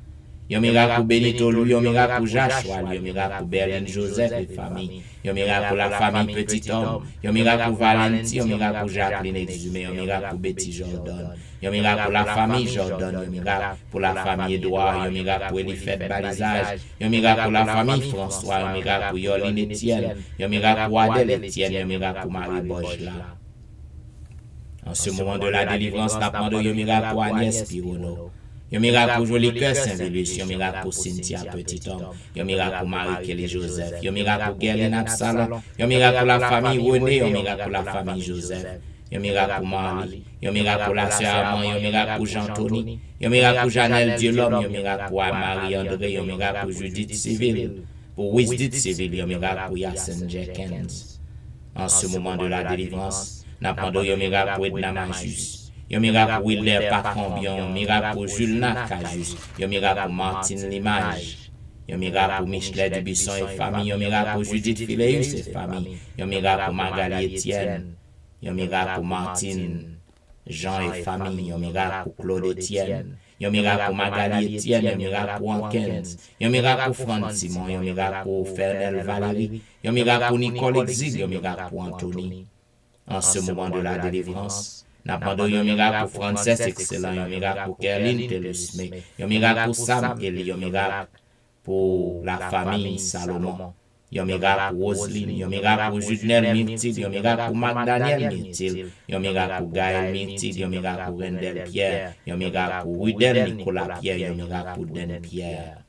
un miracle pour Benito Louis, un miracle pour Joshua, un miracle pour Berlin Joseph et famille, un miracle pour la famille Petit Homme, un miracle pour Valentie, un miracle pour Jacqueline Exhumé, un miracle pour Betty Jordan, un miracle pour la famille Jordan, un miracle pour la famille Edouard, un miracle pour Elifette Balisage, un miracle pour la famille François, un miracle pour Yoline Etienne, un miracle pour Adèle Etienne, un miracle pour Marie Bojla. En ce moment de la délivrance, nous demandons un miracle pour Agnès Pirono, un miracle pour Joli Cœur Saint-Vélus, un miracle pour Cynthia Petit Homme, un miracle pour Marie-Kelly Joseph, un miracle pour Guerlaine Absalom, un miracle pour la famille René, un miracle pour la famille Joseph, un miracle pour Marlie, un miracle pour la sœur Armand, un miracle pour Jean-Tony, un miracle pour Janelle Diolom, un miracle pour Marie-André, un miracle pour Judith Civil, pour Wisdith Civil, un miracle pour Yassen Jenkins. En ce moment de la délivrance, nous demandons un miracle pour Edna Majus, un miracle pour Willer Pacambion, un miracle pour Julna Cajus, un miracle pour Martine Limage, un miracle pour Michelet Dubisson et famille, un miracle pour Judith Phileus et famille, un miracle pour Magali Etienne, un miracle pour Martine Jean et famille, un miracle pour Claude Etienne, un miracle pour Magali Etienne, un miracle pour Ankens, un miracle pour Franck Simon, un miracle pour Fernel Valérie, un miracle pour Nicole Exil, un miracle pour Anthony. En ce moment de la délivrance, nous demandons un miracle pour Frances Excellent, un miracle pour Kerline Telusme, un miracle pour Sam Eli, un miracle pour la famille Salomon, un miracle pour Roselyne, un miracle pour Judnel Myrtille, un miracle pour Magdaniel Myrtille, un miracle pour Gaël Myrtille, un miracle pour Rendel Pierre, un miracle pour Rudel Nicolas Pierre, un miracle pour Den Pierre.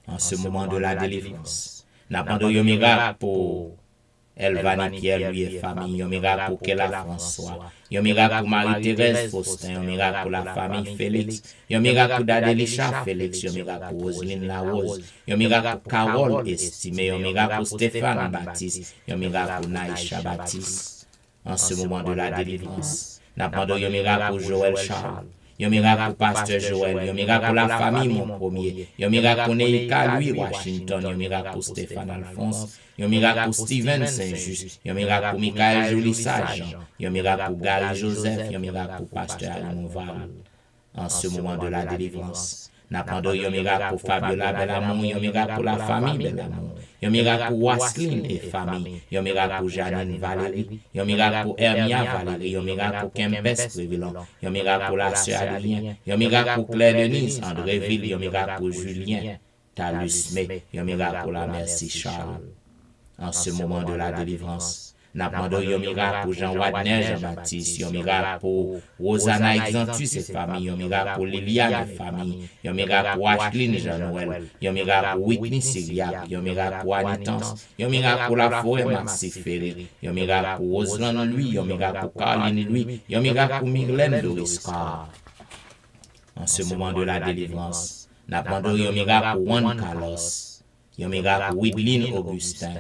En ce moment de la délivrance, nous demandons un miracle pour Elvani Pierre, lui et famille, un miracle pour Kella François, un miracle pour Marie-Thérèse Faustin, un miracle pour la famille Félix, un miracle pour Dadelisha Félix, un miracle pour Roselyne Larose, un miracle pour Carole Estimé, un miracle pour Stéphane Baptiste, un miracle pour Naïcha Baptiste. En ce moment de la délivrance, nous demandons un miracle pour Joël Charles, un miracle pour Pasteur Joël, un miracle pour la famille Mon Premier, un miracle pour Neika Louis Washington, un miracle pour Stéphane Alphonse, un miracle pour Steven Saint-Just, un miracle pour Michael Joly-Sajan, un miracle pour Gary Joseph, un miracle pour Pasteur Alimon Val. En ce moment de la délivrance, N'a demandé un miracle pour Fabiola Belamour, un miracle pour la famille Belamour, un miracle pour Wasseline et famille, un miracle pour Janine Valérie, un miracle pour Hermia Valérie, un miracle pour Kempes Prévilon, un miracle pour la sœur Adrien, un miracle pour Claire Denise, Andréville, un miracle pour Julien, Talus May, un miracle pour la Merci Charles. En ce moment de la délivrance, n'a demandé un miracle pour Jean Wadner, Jean-Baptiste, un miracle pour Rosanna Exantus et famille, un miracle pour Liliane et famille, un miracle pour Ashlyn Jean-Noël, un miracle pour Whitney Syria, un miracle pour Anitance, un miracle pour la forêt Maxi Ferry, un miracle pour Roslan Louis, un miracle pour Caroline Louis, un miracle pour Myrlène Doris Carr. En ce moment de la délivrance, n'a demandé un miracle pour Juan Carlos, un miracle pour Widlin Augustin,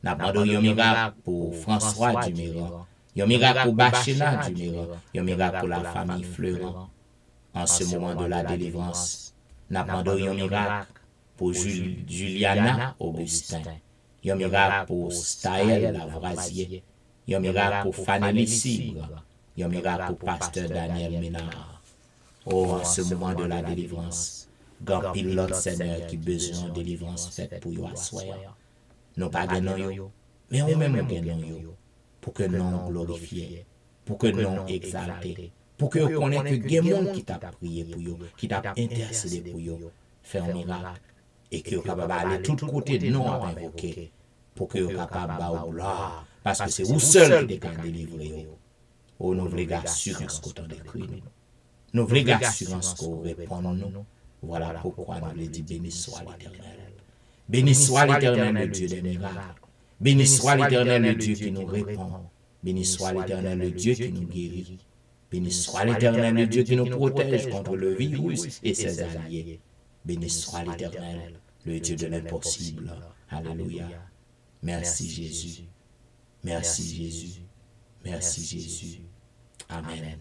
n'a demandé un miracle pour François Duméran, un miracle pour Bachena Duméran, un miracle pour la famille Fleurant. En ce moment de la délivrance, n'a demandé un miracle pour Juliana Augustin, un miracle pour Staël Lavrasier, un miracle pour Fanny Cibre, un miracle pour Pasteur Daniel Ménard. Oh, en ce moment de la délivrance, grand pilote Seigneur qui besoin de délivrance faite pour vous asseoir. Nous pas gagnons, mais on même gagnons pour que nous glorifions, pour que nous exalter, pour que vous connaissiez que des gens qui t'a prié pour vous, qui t'a intercédé pour vous, faire un miracle, et que vous capable d'aller tout côté de nous à invoquer, pour que vous capable de gloire, parce que c'est vous seul qui pouvez délivrer. Oh, nous voulons l'assurance qu'on a décrit nous. Nous voulons l'assurance qu'on répond nous. Voilà pourquoi nous le dit béni soit l'Éternel. Béni soit l'Éternel, le Dieu des miracles. Béni soit l'Éternel, le Dieu qui nous répond. Béni soit l'Éternel, le Dieu qui nous guérit. Béni soit l'Éternel, le Dieu qui nous protège contre le virus et ses alliés. Béni soit l'Éternel, le Dieu de l'impossible. Alléluia. Merci Jésus. Merci Jésus. Merci Jésus. Amen.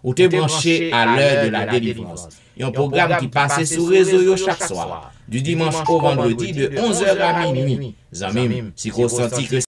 Ou t'es branché à l'heure de la délivrance. Il y a un programme qui passe sur le réseau chaque soir, du dimanche au vendredi de 11h à minuit. Zamim, si vous sentez que